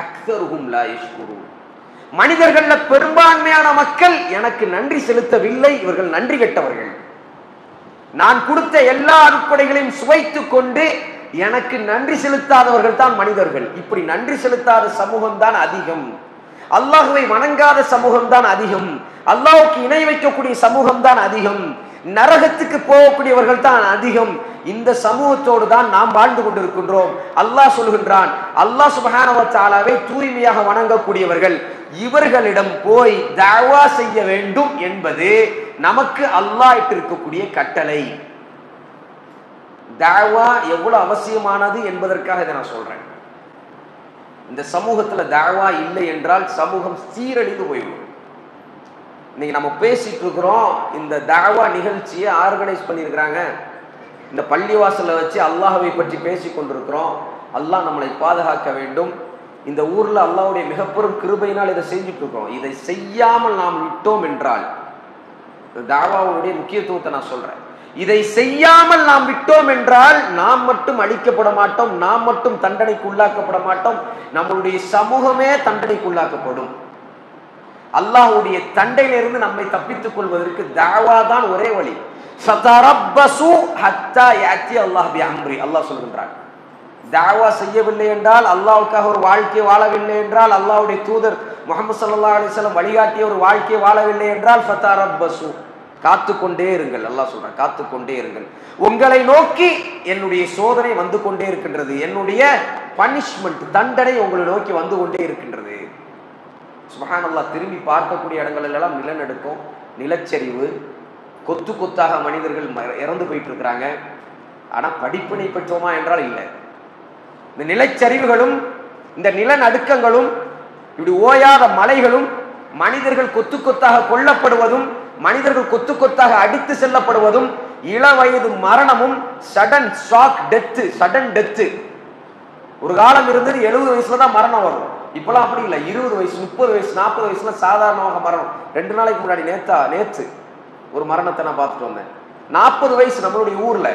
அக்ஸருஹும் லா யஷ்குரூன், மனிதர்கள்ல பெரும்பான்மையான மக்கள் எனக்கு நன்றி செலுத்தவில்லை, இவர்கள் நன்றி கெட்டவர்கள். நான் கொடுத்த எல்லா அருட்கொடைகளையும் சுவைத்துக் கொண்டு எனக்கு நன்றி செலுத்தாதவர்கள் தான் மனிதர்கள். இப்படி நன்றி செலுத்தாத சமூகம் தான் அதிகம், அல்லாஹ்வை வணங்காத சமூகம் தான் அதிகம், அல்லாஹ்வுக்கு இணை வைக்கக்கூடிய சமூகம் தான் அதிகம், நரகத்துக்கு போகக்கூடியவர்கள் தான் அதிகம். இந்த சமூகத்தோடு தான் நாம் வாழ்ந்து கொண்டிருக்கின்றோம். அல்லாஹ் சொல்கின்றான், அல்லாஹ் சுப்ஹானஹு வ தஆலாவை தூய்மையாக வணங்கக்கூடியவர்கள் இவர்களிடம் போய் தஅவா செய்ய வேண்டும் என்பது நமக்கு அல்லாஹ் இட்டிருக்கக்கூடிய கட்டளை. தஅவா எவ்வளவு அவசியமானது என்பதற்காக இதை நான் சொல்றேன். இந்த சமூகத்துல தாவா இல்லை என்றால் சமூகம் சீரழிந்து போய்விடும். இன்னைக்கு நம்ம பேசிட்டு இருக்கிறோம், இந்த தாவா நிகழ்ச்சியை ஆர்கனைஸ் பண்ணியிருக்கிறாங்க. இந்த பள்ளிவாசலை வச்சு அல்லாஹ்வை பற்றி பேசி கொண்டிருக்கிறோம். அல்லாஹ் நம்மளை பாதுகாக்க வேண்டும். இந்த ஊர்ல அல்லாஹ்வுடைய மிகப்பெரும் கிருபையினால் இதை செஞ்சுட்டு இருக்கிறோம். இதை செய்யாமல் நாம் விட்டோம் என்றால், தாவாவுடைய முக்கியத்துவத்தை நான் சொல்றேன், இதை செய்யாமல் நாம் விட்டோம் என்றால் நாம் மட்டும் அழிக்கப்பட மாட்டோம், நாம் மட்டும் தண்டனைக்கு உள்ளாக்கப்பட மாட்டோம், நம்மளுடைய சமூகமே தண்டனைக்கு உள்ளாக்கப்படும். அல்லாஹ்வுடைய தண்டையிலிருந்து நம்மை தப்பித்துக் கொள்வதற்கு தாவா தான் ஒரே வழி. ஃபதரப்பசு ஹத்தா யாத்தி அல்லாஹ் பிஅம்ரி. அல்லாஹ் சொல்கின்றார், தாவா செய்யவில்லை என்றால், அல்லாஹ்வுக்காக ஒரு வாழ்க்கையை வாழவில்லை என்றால், அல்லாஹ்வுடைய தூதர் முஹம்மது ஸல்லல்லாஹு அலைஹி வஸல்லம் வழிகாட்டிய ஒரு வாழ்க்கையை வாழவில்லை என்றால், ஃபதரப்பசு, காத்துக்கொண்டே இருங்கள். அல்லாஹ் சொல்றான், காத்துக்கொண்டே இருங்கள். உங்களை நோக்கி என்னுடைய சோதனை வந்து கொண்டே இருக்கின்றது, என்னுடைய பனிஷ்மெண்ட் தண்டனை உங்களை நோக்கி வந்து கொண்டே இருக்கின்றது. சுப்ஹானல்லாஹ். திரும்பி பார்க்கக்கூடிய இடங்கள் எல்லாம் நிலநடுக்கம், நிலச்சரிவு, கொத்து கொத்தாக மனிதர்கள் இறந்து போயிட்டு இருக்கிறாங்க. ஆனா படிப்பினை பெற்றோமா என்றால் இல்லை. இந்த நிலச்சரிவுகளும் இந்த நிலநடுக்கங்களும் இப்படி ஓயாத மலைகளும் மனிதர்கள் கொத்து கொத்தாக கொல்லப்படுவதும் மனிதர்கள் கொத்து கொத்தாக அடித்து செல்லப்படுவதும் இளவயது மரணமும் sudden shock death, sudden death. ஒரு காலம் இருந்தது 70 வயசுல தான் மரணம் வரும். இப்பெல்லாம் அப்படி இல்லை. 20 வயசு 30 வயசு 40 வயசுல சாதாரணமாக மரணம். 2 நாளைக்கு முன்னாடி நேத்து ஒரு மரணத்தை நான் பார்த்துட்டு வந்தேன். 40 வயசு நம்மளுடைய ஊர்ல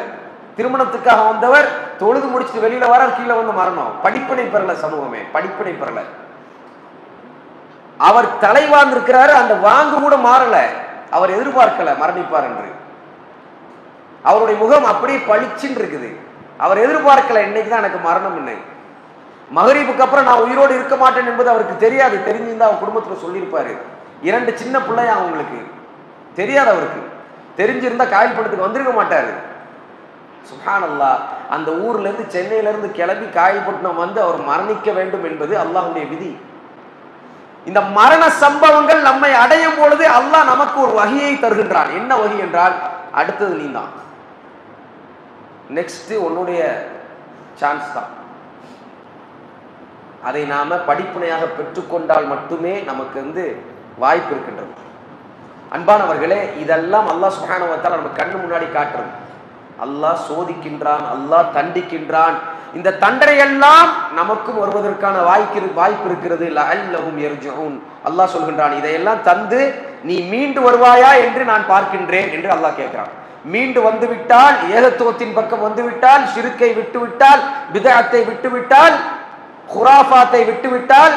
திருமணத்துக்காக வந்தவர் தொழுது முடிச்சுட்டு வெளியில வர கீழே வந்து மரணம். படிப்பினை பெறல, சமூகமே படிப்பினை பெறல. அவர் தலைவாந்து இருக்கிறாரு, அந்த வாங்கு கூட மாறல. அவர் எதிர்பார்க்கல மரணிப்பார் என்று. அவருடைய முகம் அப்படியே பளிச்சுன்னு இருக்குது. அவர் எதிர்பார்க்கல இன்னைக்கு தான் எனக்கு மரணம். மகரிபுக்கு அப்புறம் நான் உயிரோடு இருக்க மாட்டேன் என்பது அவருக்கு தெரியாது. தெரிஞ்சிருந்தா அவர் குடும்பத்துல சொல்லியிருப்பாரு. 2 சின்ன பிள்ளையா அவங்களுக்கு தெரியாது. அவருக்கு தெரிஞ்சிருந்தா காயல்படுத்துக்கு வந்திருக்க மாட்டாரு. சுப்ஹானல்லாஹ். அந்த ஊர்ல இருந்து சென்னையில இருந்து கிளம்பி காயல்பட்டினம் வந்து அவர் மரணிக்க வேண்டும் என்பது அல்லாஹ்வுடைய விதி. இந்த மரண சம்பவங்கள் நம்மை அடையும் பொழுது அல்லாஹ் நமக்கு ஒரு வகையை தருகின்றான். என்ன வகை என்றால், அடுத்தது நீ தான், நெக்ஸ்ட் உன்னுடைய சான்ஸ் தான். அதை நாம படிப்பினையாக பெற்றுக்கொண்டால் மட்டுமே நமக்கு வாய்ப்பு இருக்கின்றது. அன்பானவர்களே, இதெல்லாம் அல்லாஹ் சுப்ஹானஹு வ தஆலா நம்ம கண்ணு முன்னாடி காட்டுறது. அல்லாஹ் சோதிக்கின்றான், அல்லாஹ் தண்டிக்கின்றான். இந்த தண்டனை எல்லாம் நமக்கும் வருவதற்கான வாய்ப்பு இருக்கிறது. லஅல்லஹும் யர்ஜூன். அல்லாஹ் சொல்கின்றான், இதையெல்லாம் தந்து நீ மீண்டு வருவாயா என்று நான் பார்க்கின்றேன் என்று அல்லாஹ் கேட்கிறான். மீண்டு வந்துவிட்டால், ஏகத்துவத்தின் பக்கம் வந்துவிட்டால், ஷிர்க்கை விட்டுவிட்டால், பித்அத்தை விட்டுவிட்டால், குராஃபாத்தை விட்டுவிட்டால்,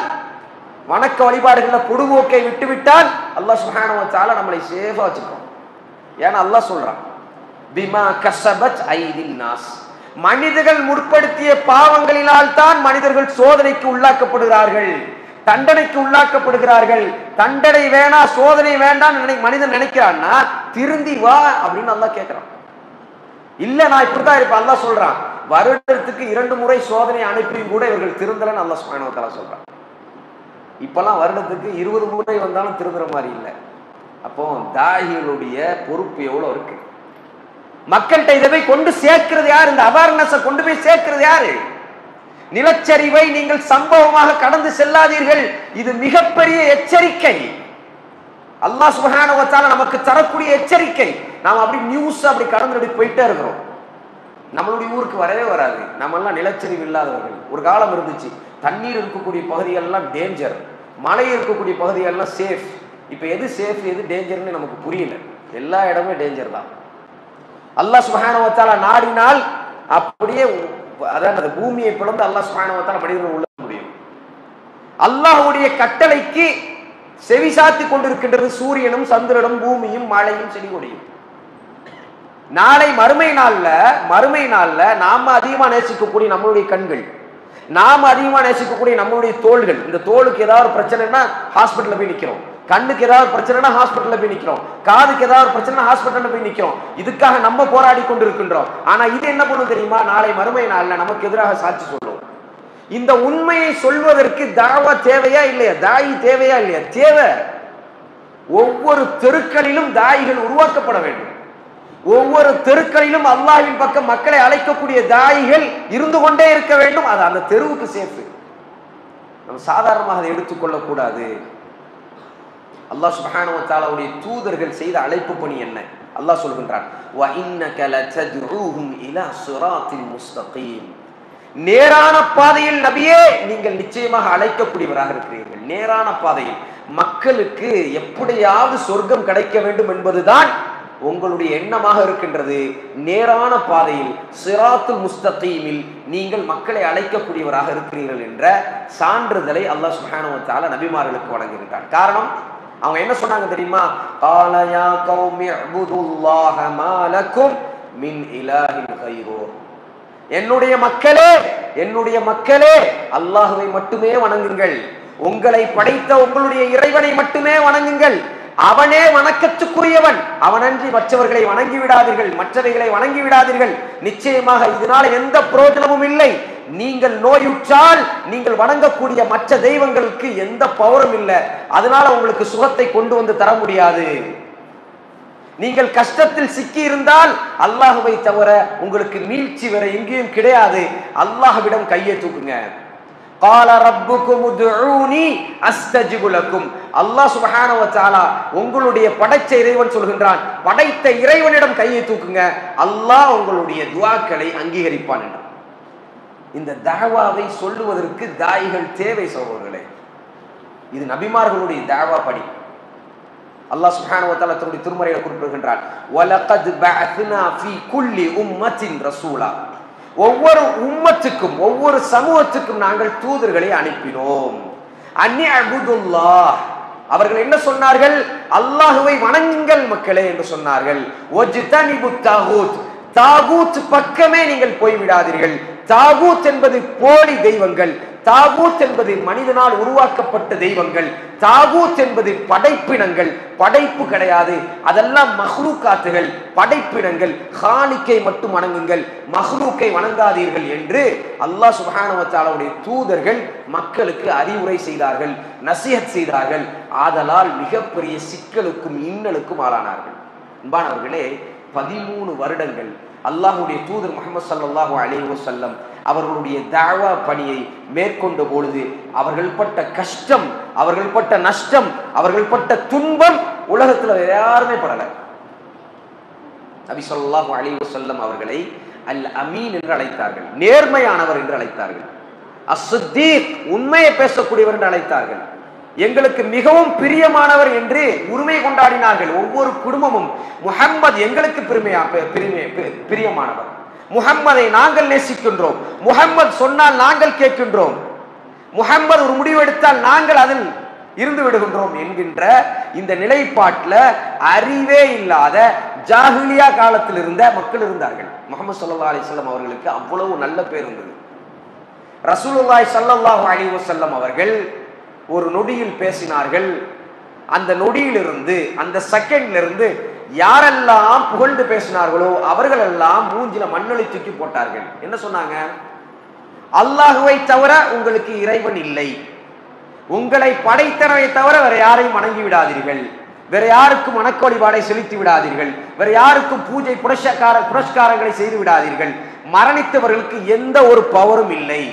வணக்க வழிபாடுகள பொடுபோக்கை விட்டுவிட்டால், அல்லாஹ் சுப்ஹானஹு வ தஆலா நம்மளை சேஃபா வச்சிருக்கான். ஏன்னா அல்லாஹ் சொல்றான், பிமா கஸபத் ஐதின் நாஸ். மனிதர்கள் முற்படுத்திய பாவங்களினால் தான் மனிதர்கள் சோதனைக்கு உள்ளாக்கப்படுகிறார்கள், தண்டனைக்கு உள்ளாக்கப்படுகிறார்கள். தண்டனை வேணா, சோதனை வேண்டாம் மனிதன் நினைக்கிறான்னா திருந்தி வா அப்படின்னு அல்லாஹ் கேட்கிறான். இல்ல நான் இப்படித்தான் இருப்பேன் அல்லாஹ் சொல்றான். வருடத்துக்கு 2 முறை சோதனை அனுப்பியும் கூட இவர்கள் திருந்தலன்னு அல்லாஹ் சுப்ஹானஹு வ தஆலா சொல்றான். இப்பெல்லாம் வருடத்துக்கு 20 முறை வந்தாலும் திருந்துற மாதிரி இல்லை. அப்போ தாயிகளுடைய பொறுப்பு எவ்வளவு இருக்கு? மக்கள்கிட்ட இதை போய் கொண்டு சேர்க்கிறது யாரு? இந்த அவேர்னஸை கொண்டு போய் சேர்க்கிறது யாரு? நிலச்சரிவை நீங்கள் சம்பவமாக கடந்து செல்லாதீர்கள். இது மிகப்பெரிய எச்சரிக்கை. அல்லாஹ் சுப்ஹானஹு வ தஆலா நமக்கு தரக்கூடிய எச்சரிக்கை. நாம் அப்படி நியூஸ் அப்படி கடந்து போயிட்டே இருக்கிறோம். நம்மளுடைய ஊருக்கு வரவே வராது. நம்ம எல்லாம் நிலச்சரிவு இல்லாதவர்கள். ஒரு காலம் இருந்துச்சு, தண்ணீர் இருக்கக்கூடிய பகுதிகளெல்லாம் டேஞ்சர், மழை இருக்கக்கூடிய பகுதிகளெல்லாம் சேஃப். இப்போ எது சேஃப் எது டேஞ்சர்னு நமக்கு புரியல. எல்லா இடமே டேஞ்சர் தான். அல்லாஹ் சுப்ஹானஹு வ தஆலா நாடினால் அப்படியே அதாவது பூமியை பிளந்து அல்லாஹ் சுப்ஹானஹு வ தஆலா மனிதர்கள் உள்ள முடியும். அல்லாஹ்வுடைய கட்டளைக்கு செவிசாத்தி கொண்டிருக்கின்றது சூரியனும் சந்திரனும் பூமியும் மழையும் செடி கொடியும். நாளை மறுமை நாள்ல நாம அதிகமா நேசிக்கக்கூடிய நம்மளுடைய கண்கள், நாம அதிகமா நேசிக்கக்கூடிய நம்மளுடைய தோள்கள், இந்த தோலுக்கு ஏதாவது பிரச்சனைனா ஹாஸ்பிட்டல்ல போய் நிக்கிறோம், கண்ணுக்கு ஏதாவது பிரச்சனைனா ஹாஸ்பிட்டல்ல போய் நிக்கிறோம், காதுக்கு ஏதாவது பிரச்சனை ஹாஸ்பிட்டல்ல போய் நிக்கிறோம். இதுக்காக நம்ம போராடி கொண்டிருக்கின்றோம். ஆனா இது என்ன பண்ணும் தெரியுமா? நாளை மறுமை நாள்ல நமக்கு எதிராக சாட்சி சொல்லும். இந்த உண்மையை சொல்வதற்கு தாவா தேவையா இல்லையா? தாயி தேவையா இல்லையா? தேவை. ஒவ்வொரு தெருக்களிலும் தாயிகள் உருவாக்கப்பட வேண்டும். ஒவ்வொரு தெருக்களிலும் அல்லாஹ்வின் பக்கம் மக்களை அழைக்கக்கூடிய தாயிகள் இருந்து கொண்டே இருக்க வேண்டும். அது அந்த தெருவுக்கு சேஃப். நம்ம சாதாரணமாக அதை எடுத்துக்கொள்ளக்கூடாது. அல்லாஹ் சுப்ஹானஹு வ தஆலாவுடைய தூதர்கள் செய்த அழைப்பு பணி என்ன? அல்லாஹ் சொல்கின்றான், வ இன்னக லததுஊஹும் இலா ஸிராத்தில் முஸ்தகீம். நேரான பாதையில் நபியே நீங்கள் நிச்சயமாக அழைக்கக்கூடியவராக இருக்கிறீர்கள். நேரான பாதையில் மக்களுக்கு எப்படியாவது சொர்க்கம் கிடைக்க வேண்டும் என்பதுதான் உங்களுடைய எண்ணமாக இருக்கின்றது. நேரான பாதையில் சிராத்துல் முஸ்தகீமில் நீங்கள் மக்களை அழைக்கக்கூடியவராக இருக்கிறீர்கள் என்ற சான்றிதழை அல்லாஹ் சுப்ஹானஹு வ தஆலா நபிமார்களுக்கு வழங்குகின்றார். காரணம், அவங்க என்ன சொன்னாங்க தெரியுமா? கால யா கௌமி இஅ்புதுல்லாஹ மா லகும் மின் இலாஹின் கைரூ. என்னுடைய மக்களே அல்லாஹ்வை மட்டுமே வணங்குங்கள். உங்களை படைத்த உங்களுடைய இறைவனை மட்டுமே வணங்குங்கள். அவனே வணக்கத்துக்குரியவன். அவனன்றி மற்றவர்களை வணங்கி விடாதீர்கள், மற்றவைகளை வணங்கி விடாதீர்கள். நிச்சயமாக இதனால எந்த பிரயோஜனமும் இல்லை. நீங்கள் நோயுற்றால் நீங்கள் வணங்கக்கூடிய மற்ற தெய்வங்களுக்கு எந்த பவரும் இல்லை. அதனால உங்களுக்கு சுகத்தை கொண்டு வந்து தர முடியாது. நீங்கள் கஷ்டத்தில் சிக்கி இருந்தால் அல்லாஹ்வை தவிர உங்களுக்கு மீட்சி வேற எங்கேயும் கிடையாது. அல்லாஹ்விடம் கையை தூக்குங்க. قال ربكم ادعوني استجب لكم. அல்லாஹ் சுப்ஹானஹு வ தஆலா உங்களுடைய படைத்த இறைவன் சொல்கின்றான், படைத்த இறைவனிடம் கையை தூக்குங்க, அல்லாஹ் உங்களுடைய துஆக்களை அங்கீகரிப்பான் என்று. இந்த தஅவாவை சொல்லுவதற்கு தாயிகள் தேவை சகோதரர்களே. இது நபிமார்களுடைய தஅவா படி. அல்லாஹ் சுப்ஹானஹு வ தஆலா தன்னுடைய திருமறையில் குறிப்பிடுகின்றான், வலகத் பஅத்னா ஃபீ குல்லி உம்மத்தின் ரசூலா. ஒவ்வொரு உம்மத்துக்கும் ஒவ்வொரு சமூகத்துக்கும் நாங்கள் தூதர்களை அனுப்பினோம். அன்னி அபுதுல்லாஹ், அவர்கள் என்ன சொன்னார்கள்? அல்லாஹ்வை வணங்குங்கள் மக்களே என்று சொன்னார்கள். வஜ்தனிபுத் தாகூத், தாகூத் பக்கமே நீங்கள் போய்விடாதீர்கள். தாகூத் என்பது போலி தெய்வங்கள். தாகூத் என்பது மனிதனால் உருவாக்கப்பட்ட தெய்வங்கள். தாகூத் என்பது படைப்பினங்கள். படைப்பு கிடையாது, அதெல்லாம் மஹ்லூக்காத்துகள், படைப்பினங்கள். காலிக்கை மட்டும் வணங்குங்கள், மஹ்லூக்கை வணங்காதீர்கள் என்று அல்லாஹ் சுப்ஹானஹு வ தஆலாவுடைய தூதர்கள் மக்களுக்கு அறிவுரை செய்தார்கள், நசிஹத் செய்தார்கள். ஆதலால் மிகப்பெரிய சிக்கலுக்கும் இன்னலுக்கும் ஆளானார்கள். அன்பானவர்களே, 13 வருடங்கள் அல்லாஹ்வுடைய தூதர் முஹம்மது ஸல்லல்லாஹு அலைஹி வஸல்லம் அவர்களுடைய தஅவா பணியை மேற்கொண்ட பொழுது அவர்கள் பட்ட கஷ்டம், அவர்கள் பட்ட நஷ்டம், அவர்கள் பட்ட துன்பம் உலகத்தில் யாருமே படல. நபி ஸல்லல்லாஹு அலைஹி வஸல்லம் அவர்களை அல் அமீன் என்று அழைத்தார்கள், நேர்மையானவர் என்று அழைத்தார்கள். அஸ்-சித்தீக், உண்மையை பேசக்கூடியவர் என்று அழைத்தார்கள். எங்களுக்கு மிகவும் பிரியமானவர் என்று உரிமை கொண்டாடினார்கள். ஒவ்வொரு குடும்பமும் முஹம்மது எங்களுக்கு பிரியமானவர், முஹம்மதை நாங்கள் நேசிக்கின்றோம், முஹம்மது சொன்னால் நாங்கள் கேட்கின்றோம், முஹம்மது ஒரு முடிவு எடுத்தால் நாங்கள் அதில் இருந்து விடுகின்றோம் என்கின்ற இந்த நிலைப்பாட்டில் அறிவே இல்லாத ஜாஹிலியா காலத்தில் இருந்த மக்கள் இருந்தார்கள். முஹம்மது ஸல்லல்லாஹு அலைஹி வஸல்லம் அவர்களுக்கு அவ்வளவு நல்ல பேர் இருந்தது. ரசூலுல்லாஹி ஸல்லல்லாஹு அலைஹி வஸல்லம் அவர்கள் ஒரு நொடியில் பேசினார்கள். அந்த நொடியிலிருந்து, அந்த செகண்ட்லிருந்து யாரெல்லாம் புகழ்ந்து பேசினார்களோ அவர்கள் எல்லாம் மூஞ்சில மண்ணொலி தூக்கி போட்டார்கள். என்ன சொன்னாங்க? அல்லாஹ்வை தவிர உங்களுக்கு இறைவன் இல்லை, உங்களை படைத்தவரை தவிர வேற யாரையும் வணங்கி விடாதீர்கள், வேற யாருக்கும் வணக்க வழிபாடை செலுத்தி விடாதீர்கள், வேற யாருக்கும் பூஜை புரஸ்காரங்களை செய்து விடாதீர்கள். மரணித்தவர்களுக்கு எந்த ஒரு பவரும் இல்லை.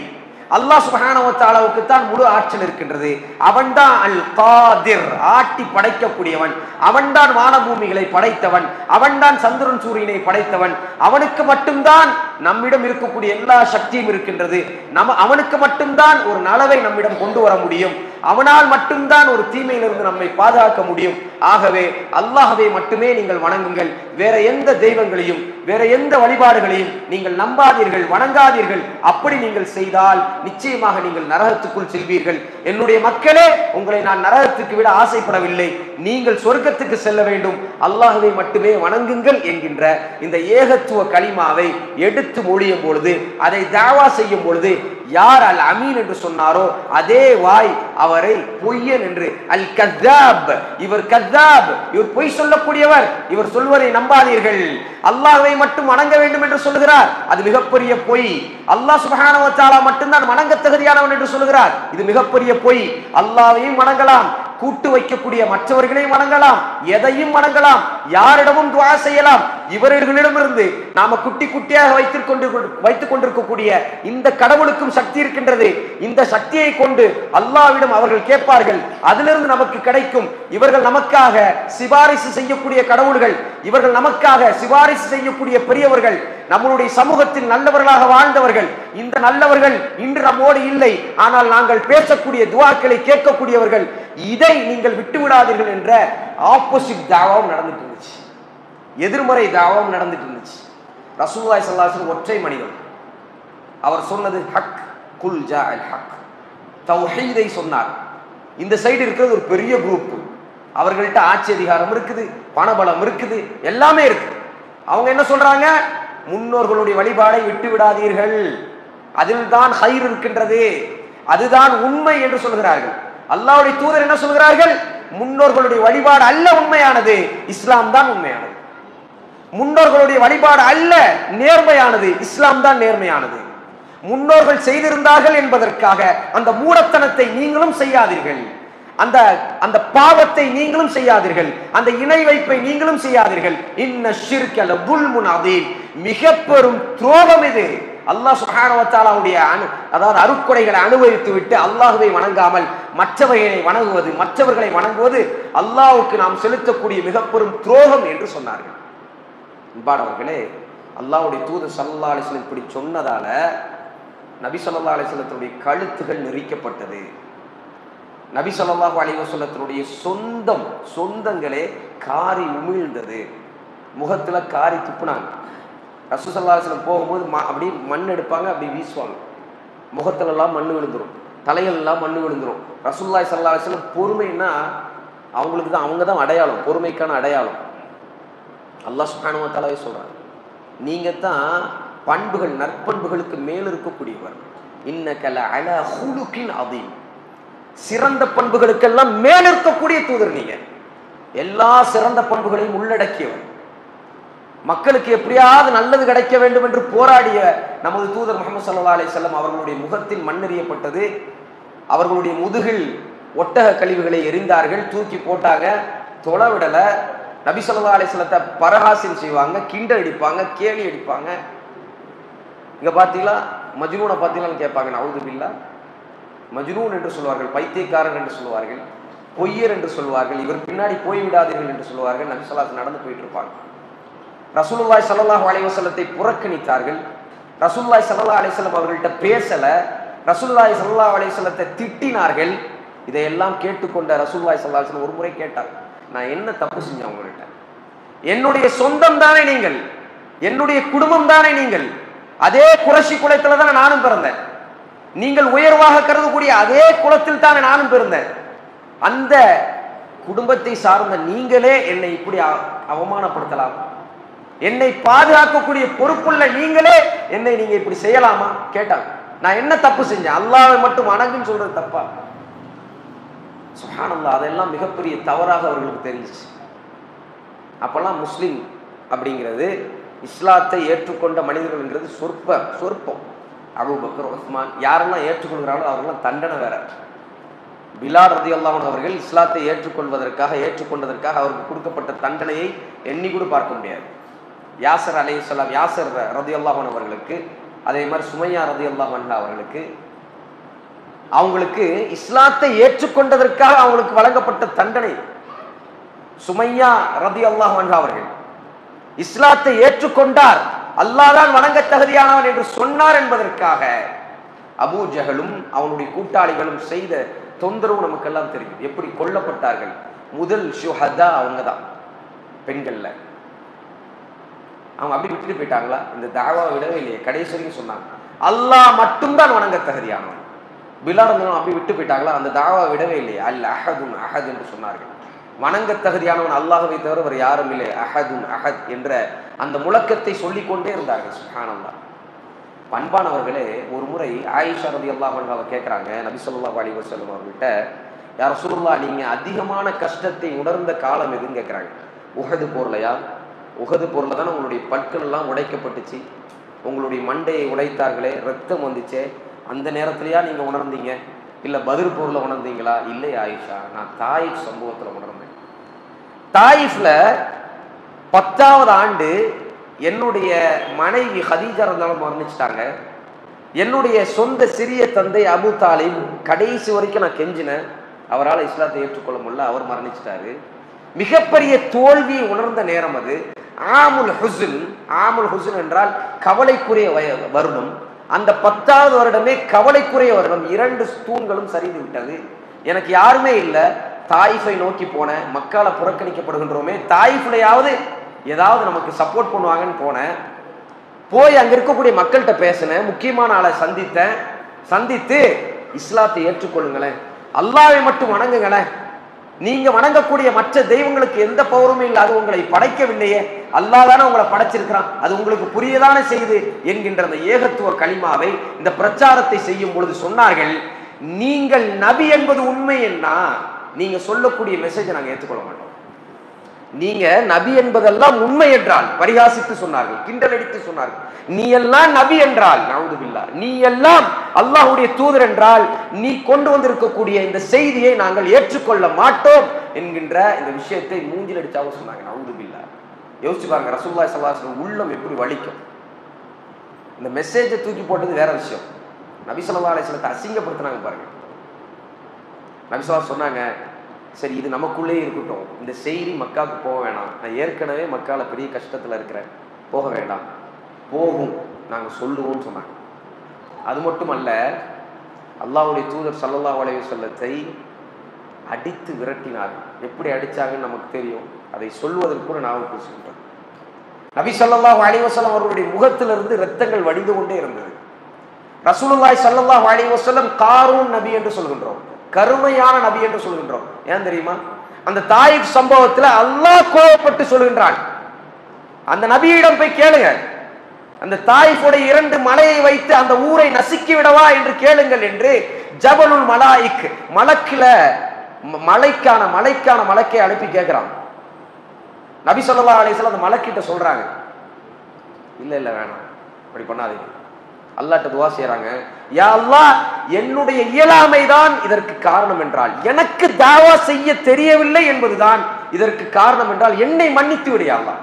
அல்லாஹ் சுப்ஹானஹு வ தஆலாவுக்கு தான் முழு ஆற்றல் இருக்கின்றது. அவன்தான் அல் காதிர், ஆட்டி படைக்கக்கூடியவன். அவன்தான் வானபூமிகளை படைத்தவன். அவன்தான் சந்திரன் சூரியனை படைத்தவன். அவனுக்கு மட்டும்தான் நம்மிடம் இருக்கக்கூடிய எல்லா சக்தியும் இருக்கின்றது. அவனுக்கு மட்டும்தான் ஒரு நலவை நம்மிடம் கொண்டு வர முடியும். அவனால் மட்டும்தான் ஒரு தீமையிலிருந்து நம்மை பாதுகாக்க முடியும். ஆகவே அல்லாஹ்வை மட்டுமே நீங்கள் வணங்குங்கள். வேற எந்த தெய்வங்களையும் வேற எந்த வழிபாடுகளையும் நீங்கள் நம்பாதீர்கள், வணங்காதீர்கள். அப்படி நீங்கள் செய்தால் நிச்சயமாக நீங்கள் நரகத்துக்குள் செல்வீர்கள். என்னுடைய மக்களே, உங்களை நான் நரகத்துக்கு விட ஆசைப்படவில்லை, நீங்கள் சொர்க்கத்துக்கு செல்ல வேண்டும். அல்லாஹ்வை மட்டுமே வணங்குங்கள் என்கின்ற இந்த ஏகத்துவ கலிமாவை எடுத்து மொழியும் பொழுது, அதை தாவா செய்யும் பொழுது, யார் அல் அமீன் என்று சொன்னாரோ அதே வாய் அவரை பொய்யன் என்று, அல் கத்தாப், இவர் கத்தாப், இவர் பொய் சொல்லக்கூடியவர், இவர் சொல்வதை நம்பாதீர்கள், அல்லாஹ்வை மட்டும் வணங்க வேண்டும் என்று சொல்லுகிறார், அது மிகப்பெரிய பொய். அல்லாஹ் சுப்ஹானஹு வ தஆலா மட்டும்தான் வணங்க தகுதியானவன் என்று சொல்லுகிறார், இது மிகப்பெரிய பொய். அல்லாஹ்வையும் வணங்கலாம், கூட்டு வைக்கக்கூடிய மற்றவர்களையும் வணங்கலாம், எதையும் வணங்கலாம், யாரிடமும் துஆ செய்யலாம், இவர்களிடமிருந்து நாம குட்டி குட்டியாக வைத்துக் கொண்டிருக்கக்கூடிய இந்த கடவுளுக்கும் சக்தி இருக்கின்றது. இந்த சக்தியை கொண்டு அல்லாஹ்விடம் அவர்கள் கேட்பார்கள், அதிலிருந்து நமக்கு கிடைக்கும். இவர்கள் நமக்காக சிபாரிசு செய்யக்கூடிய கடவுள்கள், இவர்கள் நமக்காக சிபாரிசு செய்யக்கூடிய பெரியவர்கள், நம்மளுடைய சமூகத்தில் நல்லவர்களாக வாழ்ந்தவர்கள். இந்த நல்லவர்கள் இன்று நம்மோடு இல்லை, ஆனால் நாங்கள் பேசக்கூடிய துஆக்களை கேட்கக்கூடியவர்கள். இதை நீங்கள் விட்டு விடாதீர்கள் என்ற ஆப்போசிட் தாவாவும் நடந்துட்டு இருந்துச்சு, எதிர்மறை தாவாவும் நடந்துட்டு இருந்துச்சு. ரசூலுல்லாஹி ஸல்லல்லாஹு அலைஹி வஸல்லம் ஒற்றை மனிதன். அவர் சொன்னது ஹக், குல் ஜாஅல் ஹக், தௌஹீதை சொன்னார். இந்த சைடு இருக்கிறது ஒரு பெரிய குரூப், அவர்கள்ட்ட ஆட்சி அதிகாரம் இருக்குது, பணபலம் இருக்குது, எல்லாமே இருக்கு. அவங்க என்ன சொல்றாங்க? முன்னோர்களுடைய வழிபாடை விட்டு விடாதீர்கள், அதில் தான் ஹைர் இருக்கின்றது, அதுதான் உண்மை என்று சொல்கிறார்கள். அல்லாஹ்வுடைய தூதர் என்ன சொல்கிறார்கள்? முன்னோர்களுடைய வழிபாடு அல்ல உண்மையானது, இஸ்லாம் தான் உண்மையானது. முன்னோர்களுடைய வழிபாடு அல்ல நேர்மையானது, இஸ்லாம் தான் நேர்மையானது. முன்னோர்கள் செய்திருந்தார்கள் என்பதற்காக அந்த மூடத்தனத்தை நீங்களும் செய்யாதீர்கள், அந்த அந்த பாவத்தை நீங்களும் செய்யாதீர்கள், அந்த இணை வைப்பை நீங்களும் செய்யாதீர்கள். இன்ன ஷிர்க லதுல்முன் அதீம், மிக பெரும் துரோகம் இது. அல்லாஹ் சுப்ஹானஹு வ தஆலாவுடைய அதாவது அருட்கொடைகளை அனுபவித்து விட்டு அல்லாஹ்வை வணங்காமல் மற்றவைகளை வணங்குவது, மற்றவர்களை வணங்குவது அல்லாஹ்வுக்கு நாம் செலுத்தக்கூடிய மிக பெரும் துரோகம் என்று சொன்னார்கள். அன்பானவர்களே, அல்லாஹ்வுடைய தூதர் ஸல்லல்லாஹு அலைஹி வஸல்லம் இப்படி சொன்னதால நபி ஸல்லல்லாஹு அலைஹி வஸல்லத்துடைய கழுத்துகள் நெரிக்கப்பட்டது. நபி ஸல்லல்லாஹு அலைஹி வஸல்லத்துடைய சொந்தங்களே காரி உமிழ்ந்தது, முகத்துல காரி துப்புனாங்க. ரசூல் ஸல்லல்லாஹு அலைஹி வஸல்லம் போகும்போது அப்படி மண் எடுப்பாங்க, அப்படி வீசுவாங்க, முகத்துல எல்லாம் மண்ணு விழுந்துரும், தலைகள் எல்லாம் மண்ணு விழுந்துரும். ரசூலுல்லாஹி ஸல்லல்லாஹு அலைஹி வஸல்லம் பொறுமைன்னா அவங்களுக்கு தான், அவங்க தான் அடையாளம், பொறுமைக்கான அடையாளம். அல்லாஹ் சுப்ஹானஹு வ தஆலாவே சொல்றாங்க, நீங்க தான் பண்புகள் நற்பண்புகளுக்கு மேல் இருக்கக்கூடியவர். இன்னக லஅலா ஹுலுகின் அதீம், சிறந்த பண்புகளுக்கெல்லாம் மேல் இருக்கக்கூடிய தூதர் நீங்க, எல்லா சிறந்த பண்புகளையும் உள்ளடக்கியவர். மக்களுக்கு எப்படியாவது நல்லது கிடைக்க வேண்டும் என்று போராடிய நமது தூதர் முஹம்மது ஸல்லல்லாஹு அலைஹி வஸல்லம் அவர்களுடைய முகத்தில் மண்ணெறியப்பட்டது, அவர்களுடைய முதுகில் ஒட்டக கழிவுகளை எரிந்தார்கள், தூக்கி போட்டாங்க, தொலைவிடல. நபி ஸல்லல்லாஹு அலைஹி வஸல்லத்தை பரஹாசியம் செய்வாங்க, கிண்டல் அடிப்பாங்க, கேலி அடிப்பாங்க. இங்க பாத்தீங்களா மஜ்னூனை பாத்தீங்களான்னு கேட்பாங்க. நவுது பில்லாஹ், மஜ்னூன் என்று சொல்வார்கள், பைத்தியக்காரன் என்று சொல்வார்கள், பொய்யர் என்று சொல்வார்கள், இவர் பின்னாடி போய்விடாதீர்கள் என்று சொல்வார்கள். நபி ஸல்லல்லாஹு அலைஹி வஸல்லம் நடந்து போயிட்டு இருப்பாங்க. ரசூலுல்லாஹி ஸல்லல்லாஹு அலைஹி வஸல்லத்தை புறக்கணித்தார்கள். ரசூலுல்லாஹி ஸல்லல்லாஹு அலைஹி வஸல்லம் அவர்கள்ட்ட பேசல, ரசூலுல்லாஹி ஸல்லல்லாஹு அலைஹி வஸல்லத்தை திட்டினார்கள். இதையெல்லாம் கேட்டுக்கொண்ட ரசூலுல்லாஹி ஸல்லல்லாஹு அலைஹி வஸல்லம் ஒரு முறை கேட்டார், நான் என்ன தப்பு செஞ்சேன் உங்கள்கிட்ட? என்னுடைய சொந்தம் தானே நீங்கள், என்னுடைய குடும்பம் தானே நீங்கள், அதே குறைஷி குலத்துல தானே நானும் பிறந்தேன், நீங்கள் உயர்வாக கருதக்கூடிய அதே குலத்தில் தானே நானும் பிறந்தேன். அந்த குடும்பத்தை சார்ந்த நீங்களே என்னை இப்படி அவமானப்படுத்தலாம், என்னை பாதுகாக்கக்கூடிய பொறுப்புள்ள நீங்களே என்னை நீங்க இப்படி செய்யலாமா கேட்டாங்க. நான் என்ன தப்பு செஞ்சேன்? அல்லாஹ்வை மட்டும் வணங்குன்னு சொல்றது தப்பா? சுப்ஹானல்லாஹ், அதெல்லாம் மிகப்பெரிய தவறாக அவர்களுக்கு தெரிஞ்சிச்சு. அப்பெல்லாம் முஸ்லிம் அப்படிங்கிறது, இஸ்லாத்தை ஏற்றுக்கொண்ட மனிதர்கள்ங்கிறது சொற்பம். அபூபக்கர், உஸ்மான், யாரெல்லாம் ஏற்றுக்கொள்கிறாங்களோ அவர்களெல்லாம் தண்டனை வேற. பிலால் ரலியல்லாஹு அன்ஹு அவர்கள் இஸ்லாத்தை ஏற்றுக்கொண்டதற்காக அவருக்கு கொடுக்கப்பட்ட தண்டனையை எண்ணி கூட பார்க்க முடியாது. யாசர் அலைஹிஸ்ஸலாம், யாசர் ரலியல்லாஹு அன்ஹு அவர்களுக்கு, அதே மாதிரி சுமையா ரலியல்லாஹு அன்ஹா அவர்களுக்கு, அவங்களுக்கு இஸ்லாத்தை ஏற்றுக்கொண்டதற்காக அவங்களுக்கு வழங்கப்பட்ட தண்டனை. சுமையா ரலியல்லாஹு அன்ஹா அவர்கள் இஸ்லாத்தை ஏற்றுக்கொண்டார், அல்லாஹ் தான் வணங்க தகுதியானவன் என்று சொன்னார் என்பதற்காக அபூ ஜஹலும் அவனுடைய கூட்டாளிகளும் செய்த தொந்தரவு நமக்கெல்லாம் தெரியும். எப்படி கொல்லப்பட்டார்கள்? முதல் ஷுஹதா அவங்க தான், பெண்கள்ல. அவங்க அப்படி விட்டுட்டு போயிட்டாங்களா? இந்த தாவாவை விடவே இல்லையே, கடைசி வரைக்கும் சொன்னாங்க அல்லாஹ் மட்டும்தான் வணங்க தகுதியானவன். பிலால் அப்படி விட்டு போயிட்டாங்களா? அந்த தாவாவை விடவே இல்லையே. அல் அஹதுன் அஹத் என்று சொன்னார்கள். வணங்க தகுதியானவன் அல்லாஹ்வை தவிர வேறு யாரும் இல்லை, அஹதுன் அஹத் என்ற அந்த முழக்கத்தை சொல்லிக்கொண்டே இருந்தார்கள். சுப்ஹானல்லாஹ். பண்பானவர்களே, ஒரு முறை ஆயிஷா ரலியல்லாஹு அன்ஹா கேட்குறாங்க நபி ஸல்லல்லாஹு அலைஹி வஸல்லம் அவர்கள்ட்ட, யா ரசூலுல்லாஹ், நீங்க அதிகமான கஷ்டத்தை உணர்ந்த காலம் எதுன்னு கேட்குறாங்க. உஹது போர்லையா? உஹது போர்ல தானே உங்களுடைய பற்கள் எல்லாம் உடைக்கப்பட்டுச்சு, உங்களுடைய மண்டையை உடைத்தார்களே, ரத்தம் வந்துச்சே, அந்த நேரத்திலையா நீங்க உணர்ந்தீங்க? இல்ல பத்ர் போர்ல உணர்ந்தீங்களா? இல்லை ஆயிஷா, நான் தாயிஃப் சம்பவத்துல உணர்ந்தேன். தாயிஃப்ல 10வது ஆண்டு என்னுடைய மனைவி ஹதீஜா ரலியல்லாஹு மரணிச்சிட்டாங்க. என்னுடைய சொந்த சிறிய தந்தை அபு தாலிப் கடைசி வரைக்கும் நான் கெஞ்சினேன், அவரால் இஸ்லாத்தை ஏற்றுக்கொள்ள முடியல, அவர் மரணிச்சிட்டாரு. மிகப்பெரிய தோல்வியை உணர்ந்த நேரம் அது. ஆமுல் ஹுஸ்ன், ஆமுல் ஹுஸ்ன் என்றால் கவலைக்குரிய வருடம். அந்த 10வது வருடமே கவலைக்குரிய வருடம். 2 தூண்களும் சரிந்து விட்டது. எனக்கு யாருமே இல்லை. தாயிஃபை நோக்கி போனேன். மக்கால புறக்கணிக்கப்படுகின்றோமே, தாயிஃப்லையாவது ஏதாவது நமக்கு சப்போர்ட் பண்ணுவாங்கன்னு போனேன். போய் அங்க இருக்கக்கூடிய மக்கள்கிட்ட பேசினேன். முக்கியமான ஆளை சந்தித்து இஸ்லாத்தை ஏற்றுக்கொள்ளுங்களேன், அல்லாஹ்வை மட்டும் வணங்குங்களேன், நீங்க வணங்கக்கூடிய மற்ற தெய்வங்களுக்கு எந்த பவருமே இல்லை, அது உங்களை படைக்கவில்லையே, அல்லாஹ் தானே உங்களை படைச்சிருக்கிறான், அது உங்களுக்கு புரியதான செய்து என்கின்ற அந்த ஏகத்துவ கலிமாவை இந்த பிரச்சாரத்தை செய்யும் பொழுது சொன்னார்கள், நீங்கள் நபி என்பது உண்மை என்ன, நீங்க சொல்லக்கூடிய மெசேஜை நாங்கள் ஏற்றுக்கொள்ள மாட்டோம். நீங்க நபி என்பதெல்லாம் உண்மை என்றால், பரிகாசித்து சொன்னார்கள், கிண்டல் அடித்து சொன்னார்கள், நீ எல்லாம் நபி என்றால், நவுது பில்லாஹ், நீ எல்லாம் அல்லாஹ்வுடைய தூதர் என்றால், நீ கொண்டு வந்திருக்கக்கூடிய இந்த செய்தியை நாங்கள் ஏற்றுக்கொள்ள மாட்டோம் என்கின்ற இந்த விஷயத்தை மூஞ்சில் அடிச்சாக சொன்னாங்க. நவுது பில்லாஹ். யோசிச்சு பாருங்க, ரசூலுல்லாஹி ஸல்லல்லாஹு அலைஹி வஸல்லம் உள்ளம் எப்படி வலிக்கும். இந்த மெசேஜை தூக்கி போட்டது வேற விஷயம், நபி ஸல்லல்லாஹு அலைஹி வஸல்லத்தை அசிங்கப்படுத்தினாங்க பாருங்க. நபி ஸல்லல்லாஹு சொன்னாங்க, சரி இது நமக்குள்ளே இருக்கட்டும், இந்த செய்தி மக்காவுக்கு போக வேணாம், நான் ஏற்கனவே மக்கால பெரிய கஷ்டத்தில் இருக்கிறேன், போக வேண்டாம், போகும் நாங்கள் சொல்லுவோம்னு சொன்னாங்க. அது மட்டுமல்ல, அல்லாஹ்வுடைய தூதர் ஸல்லல்லாஹு அலைஹி வஸல்லத்தை அடித்து விரட்டினார்கள். எப்படி அடிச்சாங்கன்னு நமக்கு தெரியும், அதை சொல்வதற்கு கூட நான் பேசுகின்றேன். நபி ஸல்லல்லாஹு அலைஹி வஸல்லம் அவர்களுடைய முகத்திலிருந்து இரத்தங்கள் வடிந்து கொண்டே இருந்தது. ரசூலுல்லாஹி ஸல்லல்லாஹு அலைஹி வஸல்லம் காரூன் நபி என்று சொல்கின்றோம், கருமையான நபி என்று சொல்கின்றோம். ஏன் தெரியுமா? அந்த தாயிஃப் சம்பவத்தில் அல்லாஹ் கோபப்பட்டு சொல்கின்றான், அந்த நபியிடம் போய் கேளுங்க, அந்த தாயிஃபுடைய 2 மலையை வைத்து அந்த ஊரை நசுக்கி விடவா என்று கேளுங்கள் என்று ஜபலுல் மலாயிக், மலைக்கான மலக்கை அனுப்பி கேட்கிறான். நபி ஸல்லல்லாஹு அலைஹி வஸல்லம் அந்த மலக்கிட்ட சொல்றாங்க, இல்ல இல்ல வேணாம், அப்படி பண்ணாதீங்க. அல்லாஹ்ட்ட துஆ செய்றாங்க, யா அல்லாஹ், என்னுடைய இயலாமை தான் இதற்கு காரணம் என்றால், எனக்கு தாவா செய்ய தெரியவில்லை என்பதுதான் இதற்கு காரணம் என்றால் என்னை மன்னித்து விடு யா அல்லாஹ்.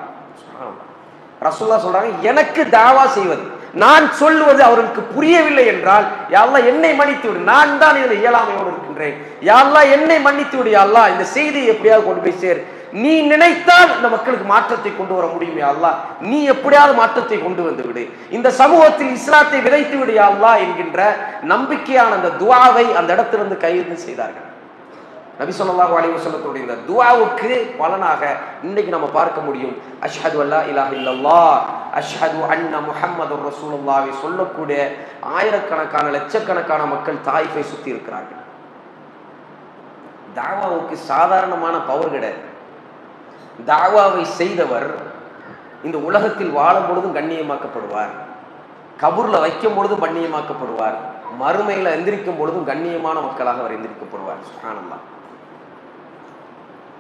ரசூலுல்லாஹ் சொல்றாங்க, எனக்கு தாவா செய்வது, நான் சொல்லுவது அவருக்கு புரியவில்லை என்றால் யா அல்லாஹ் என்னை மன்னித்து விடு, நான் தான் இதில் இயலாமையோடு இருக்கின்றேன், யா அல்லாஹ் என்னை மன்னித்து விடு யா அல்லாஹ், இந்த செய்தியை எப்படியாவது கொண்டு போய் சேர், நீ நினைத்தால் இந்த மக்களுக்கு மாற்றத்தை கொண்டு வர முடியும் யா அல்லாஹ், நீ எப்படியாவது மாற்றத்தை கொண்டு வந்து விடு, இந்த சமூகத்தில் இஸ்லாத்தை விதைத்து விடு யா அல்லாஹ் என்கின்ற நம்பிக்கையான அந்த துஆவை அந்த இடத்திலிருந்து கைது செய்தார்கள். நபி ஸல்லல்லாஹு அலைஹி வஸல்லத்துடைய இந்த துஆவுக்கு பலனாக இன்னைக்கு நம்ம பார்க்க முடியும், அஷ்ஹது அல்லா இலாஹ இல்லல்லாஹ் அஷ்ஹது அன்ன முஹம்மதுர் ரசூலுல்லாஹ் சொல்லக்கூடிய ஆயிரக்கணக்கான லட்சக்கணக்கான மக்கள் தாயிஃபை சுத்தி இருக்கிறார்கள். தாவாவுக்கு சாதாரணமான பவர் கிடையாது. தாவாவை செய்தவர் இந்த உலகத்தில் வாழும் பொழுதும் கண்ணியமாக்கப்படுவார், கபூர்ல வைக்கும் பொழுதும் கண்ணியமாக்கப்படுவார், மறுமையில எந்திரிக்கும் பொழுதும் கண்ணியமான மக்களாக அவர் எந்திரிக்கப்படுவார். சுப்ஹானல்லாஹ்.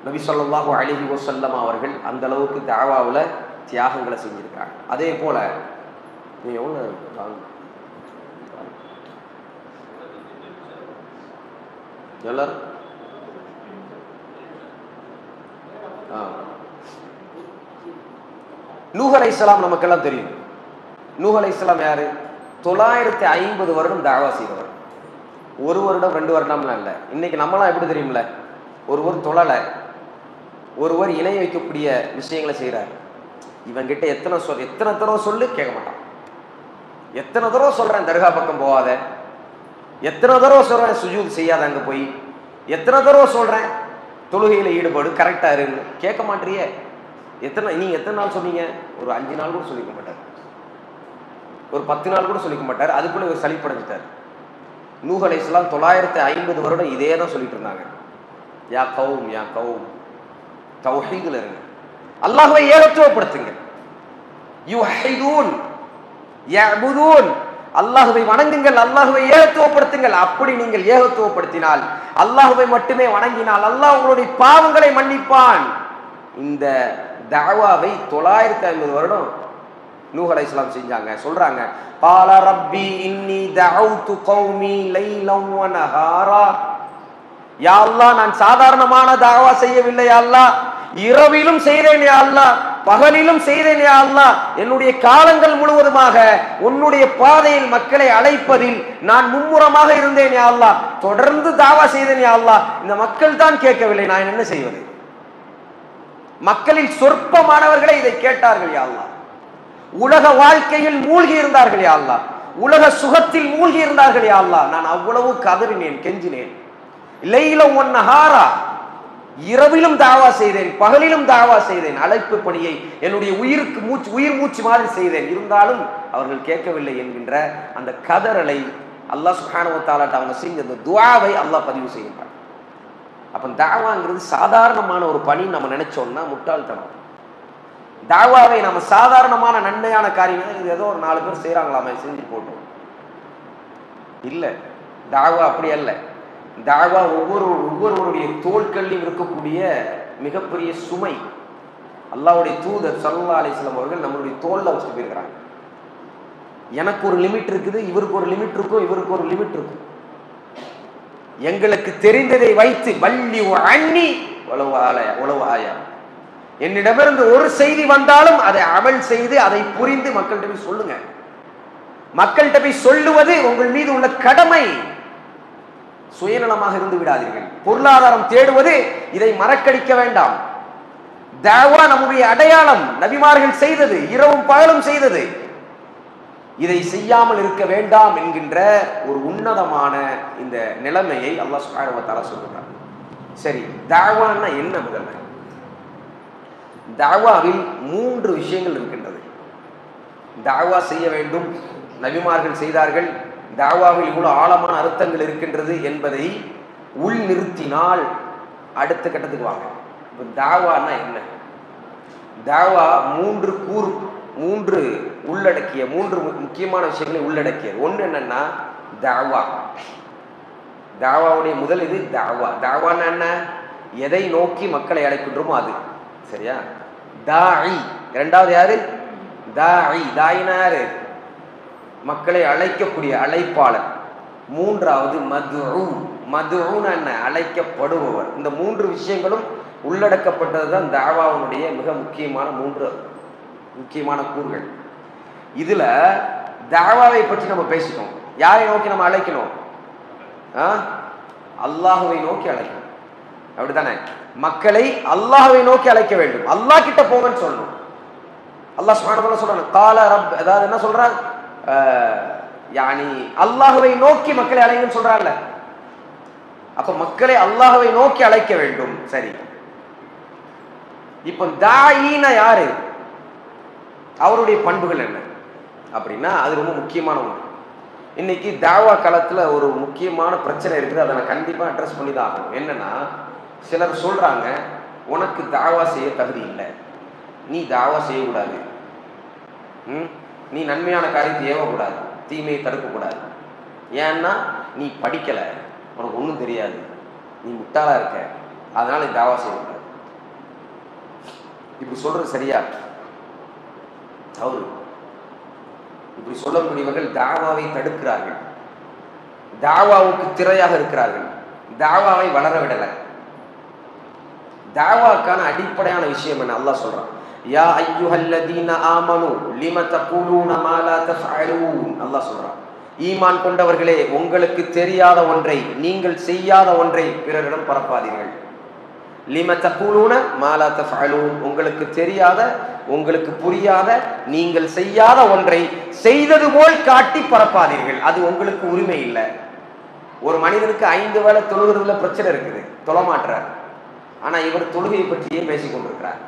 நபி ஸல்லல்லாஹு அலைஹி வஸல்லம் அவர்கள் அந்த அளவுக்கு தாவாவுல தியாகங்களை செஞ்சிருக்காங்க. அதே போல எல்லாரும் நூஹ் அலைஹிஸ்ஸலாம் நமக்கெல்லாம் தெரியும். நூஹ் அலைஹிஸ்ஸலாம் யாரு? 950 வருடம் தாவா செய்தவர். 1 வருடம் 2 வருடம்லாம் இல்லை. இன்னைக்கு நம்மளாம் எப்படி தெரியும்ல, ஒருவர் தொழலை, ஒருவர் இணை வைக்கக்கூடிய விஷயங்களை செய்கிறார், இவன்கிட்ட எத்தனை தடவை சொல்லு கேட்க மாட்டான், எத்தனை தடவை சொல்றேன் தர்கா பக்கம் போகாத, எத்தனை தடவை சொல்றேன் சுஜூத் செய்யாத, அங்கே போய் எத்தனை தடவை சொல்றேன் தொழுகையில் ஈடுபாடு கரெக்டாக இருந்து, கேட்க மாட்டேறியே. நீங்க எத்தனை நாள் சொன்னீங்க? ஒரு 5 நாள் கூட சொல்லிக்க மாட்டார், ஒரு 10 நாள் கூட சொல்லிக்க மாட்டார், அதுக்குள்ள ஒரு சலிப்படைஞ்சிட்டார். நூஹ் அலைஹிஸ்ஸலாம் 950 வருடம் இதே தான் சொல்லிட்டு இருந்தாங்க, யா கௌம் யா கௌம், தௌஹீதுல இருங்க, அல்லாஹ்வை ஏகத்துவப்படுத்துங்க, யுஹிதூன் யஅபுதூன், அல்லாஹ்வை வணங்குங்கள், அல்லாஹ்வை ஏகத்துவப்படுத்துங்கள். அப்படி நீங்கள் ஏகத்துவப்படுத்தினால், அல்லாஹ்வை மட்டுமே வணங்கினால் அல்லாஹ் உங்களுடைய பாவங்களை மன்னிப்பான். இந்த தஅவாவை 950 வருடம் நூஹ் அலைஹிஸ்ஸலாம் செஞ்சாங்க. சொல்றாங்க, قال ربي إني دعوت قومي ليلا ونهارا, யா அல்லாஹ், நான் சாதாரணமான தாவா செய்யவில்லை யா அல்லாஹ், இரவிலும் செய்கிறேன் யா அல்லாஹ், பகலிலும் செய்தேன் யா அல்லாஹ், என்னுடைய காலங்கள் முழுவதுமாக உன்னுடைய பாதையில் மக்களை அழைப்பதில் நான் மும்முரமாக இருந்தேன் யா அல்லாஹ், தொடர்ந்து தாவா செய்தேன் யா அல்லாஹ், இந்த மக்கள் தான் கேட்கவில்லை, நான் என்ன செய்வது? மக்களில் சொற்பமானவர்களே இதை கேட்டார்கள் யா அல்லாஹ். உலக வாழ்க்கையில் மூழ்கி இருந்தார்கள் யா அல்லாஹ், உலக சுகத்தில் மூழ்கி இருந்தார்கள் யா அல்லாஹ். நான் அவ்வளவு கதறினேன், கெஞ்சினேன். லைலம் வ நஹாரா, இரவிலும் தாவா செய்தேன், பகலிலும் தாவா செய்தேன். அழைப்பு பணியை என்னுடைய உயிர் மூச்சு மாதிரி செய்தேன். இருந்தாலும் அவர்கள் கேட்கவில்லை என்கின்ற அந்த கதறலை அல்லாஹ் சுப்ஹானஹு வ தஆலா அவங்க செஞ்ச அந்த துஆவை அல்லாஹ் பதிவு செய்கிறார். அப்ப தாவாங்கிறது சாதாரணமான ஒரு பணி நம்ம நினைச்சோம்னா முட்டாள்தனம். தாவாவை நம்ம சாதாரணமான நன்மையான காரியம், இது ஏதோ ஒரு 4 பேர் செய்யறாங்களாமே செஞ்சு போட்டோம் இல்ல. தாவா அப்படி அல்ல. தாவா ஒவ்வொருவருடைய தோள்களிலும் இருக்கக்கூடிய மிகப்பெரிய சுமை. அல்லாஹ்வுடைய தூதர் ஸல்லல்லாஹு அலைஹி வஸல்லம் அவர்கள் நம்மளுடைய தோல்ல வச்சுட்டு போயிருக்கிறாங்க. எனக்கு ஒரு லிமிட் இருக்குது, இவருக்கு ஒரு லிமிட் இருக்கும், இவருக்கு ஒரு லிமிட் இருக்கும். எங்களுக்கு தெரிந்ததை வைத்து வள்ளி அண்ணி உளவு ஆயா, என்னிடமிருந்து ஒரு செய்தி வந்தாலும் அதை அமல் செய்து அதை புரிந்து மக்கள்கிட்ட போய் சொல்லுங்க. மக்கள்கிட்ட போய் சொல்லுவது உங்கள் மீது உள்ள கடமை. சுயநலமாக இருந்து விடாதீர்கள். பொருளாதாரம் தேடுவது இதை மறக்கடிக்க வேண்டாம். தாவா நம்முடைய அடையாளம், நபிமார்கள் செய்தது, இரவும் பகலும் செய்தது. இதை செய்யாமல் இருக்க வேண்டாம் என்கின்ற ஒரு உன்னதமான இந்த நிலைமையை அல்லாஹ் சுப்ஹானஹு வ தஆலா சொல்றார். சரி, தாவான்னா என்ன? முதல்ல தாவாவில் 3 விஷயங்கள் இருக்கின்றது. தாவா செய்ய வேண்டும், நபிமார்கள் செய்தார்கள், தாவாவில் இவ்வளவு ஆழமான அர்த்தங்கள் இருக்கின்றது என்பதை உள் நிறுத்தினால் அடுத்த கட்டத்துக்கு வாங்க. இப்போ தாவான்னா என்ன? தாவா 3 உள்ளடக்கிய 3 முக்கியமான விஷயங்களை உள்ளடக்கியது. ஒன்று என்னன்னா தாவா. தாவாவுடைய முதல் இது தாவா. தாவான்னா என்ன? எதை நோக்கி மக்களை அழைக்கின்றோமோ அது. சரியா? தாயி இரண்டாவது யாரு? தாயி. தாயினா யாரு? மக்களை அழைக்கக்கூடிய அழைப்பாளர். மூன்றாவது மதுஉ. மதுஉனா என்ன? அழைக்கப்படுபவர். இந்த 3 விஷயங்களும் உள்ளடக்கப்பட்டதுதான் தாவாவுடைய மிக முக்கியமான 3 முக்கியமான கூறுகள். இதுல தாவாவை பற்றி நம்ம பேசிட்டோம். யாரை நோக்கி நம்ம அழைக்கணும்? அல்லாஹ்வை நோக்கி அழைக்கணும். அப்படித்தானே? மக்களை அல்லாஹ்வை நோக்கி அழைக்க வேண்டும். அல்லாஹ் கிட்ட போங்கன்னு சொல்லணும். அல்லாஹ் சுப்ஹானஹு வ தஆலா சொல்றான் கால ரப், அதாவது என்ன சொல்றான்? யானி அல்லாஹ்வை நோக்கி மக்களை அழைங்கன்னு சொல்றான்ல. அப்ப மக்களை அல்லாஹ்வை நோக்கி அழைக்க வேண்டும். சரி, இப்ப தாயினா யாரு? அவருடைய பண்புகள் என்ன அப்படின்னா அது ரொம்ப முக்கியமான ஒன்று. இன்னைக்கு தாவா காலத்துல ஒரு முக்கியமான பிரச்சனை இருக்குது. அதை நான் கண்டிப்பா அட்ரஸ் பண்ணி தான் ஆகணும். என்னன்னா, சிலர் சொல்றாங்க உனக்கு தாவா செய்ய தகுதி இல்லை, நீ தாவா செய்யக்கூடாது, நீ நன்மையான காரியத்தை ஏவக்கூடாது, தீமையை தடுக்கக்கூடாது. ஏன்னா நீ படிக்கல, உனக்கு ஒன்றும் தெரியாது, நீ முட்டாளா இருக்க, அதனால நீ தாவா செய்யக்கூடாது. இப்படி சொல்றது சரியா? அவரு இப்படி சொல்லக்கூடியவர்கள் தாவாவை தடுக்கிறார்கள், தாவாவுக்கு திரையாக இருக்கிறார்கள், தாவாவை வளர விடலை. தாவாக்கான அடிப்படையான விஷயம் என்ன? அல்லாஹ் சொல்றான், யா அய்யுஹல்லதீன ஆமனு லிம தகூலூன மா லா தஃஅலூன். அல்லாஹ் சொல்றான், ஈமான் கொண்டவர்களே, உங்களுக்கு தெரியாத ஒன்றை, நீங்கள் செய்யாத ஒன்றை பிறரிடம் பரப்பாதீர்கள். லிம தகூலூன மா லா தஃஅலூன், உங்களுக்கு தெரியாத, உங்களுக்கு புரியாத, நீங்கள் செய்யாத ஒன்றை செய்தது போல் காட்டி பரப்பாதீர்கள். அது உங்களுக்கு உரிமை இல்லை. ஒரு மனிதனுக்கு 5 வேளை தொழுகிறதுல பிரச்சனை இருக்குது, தொழமாற்றார். ஆனா இவர் தொழுகையை பற்றியே பேசிக் கொண்டிருக்கிறார்.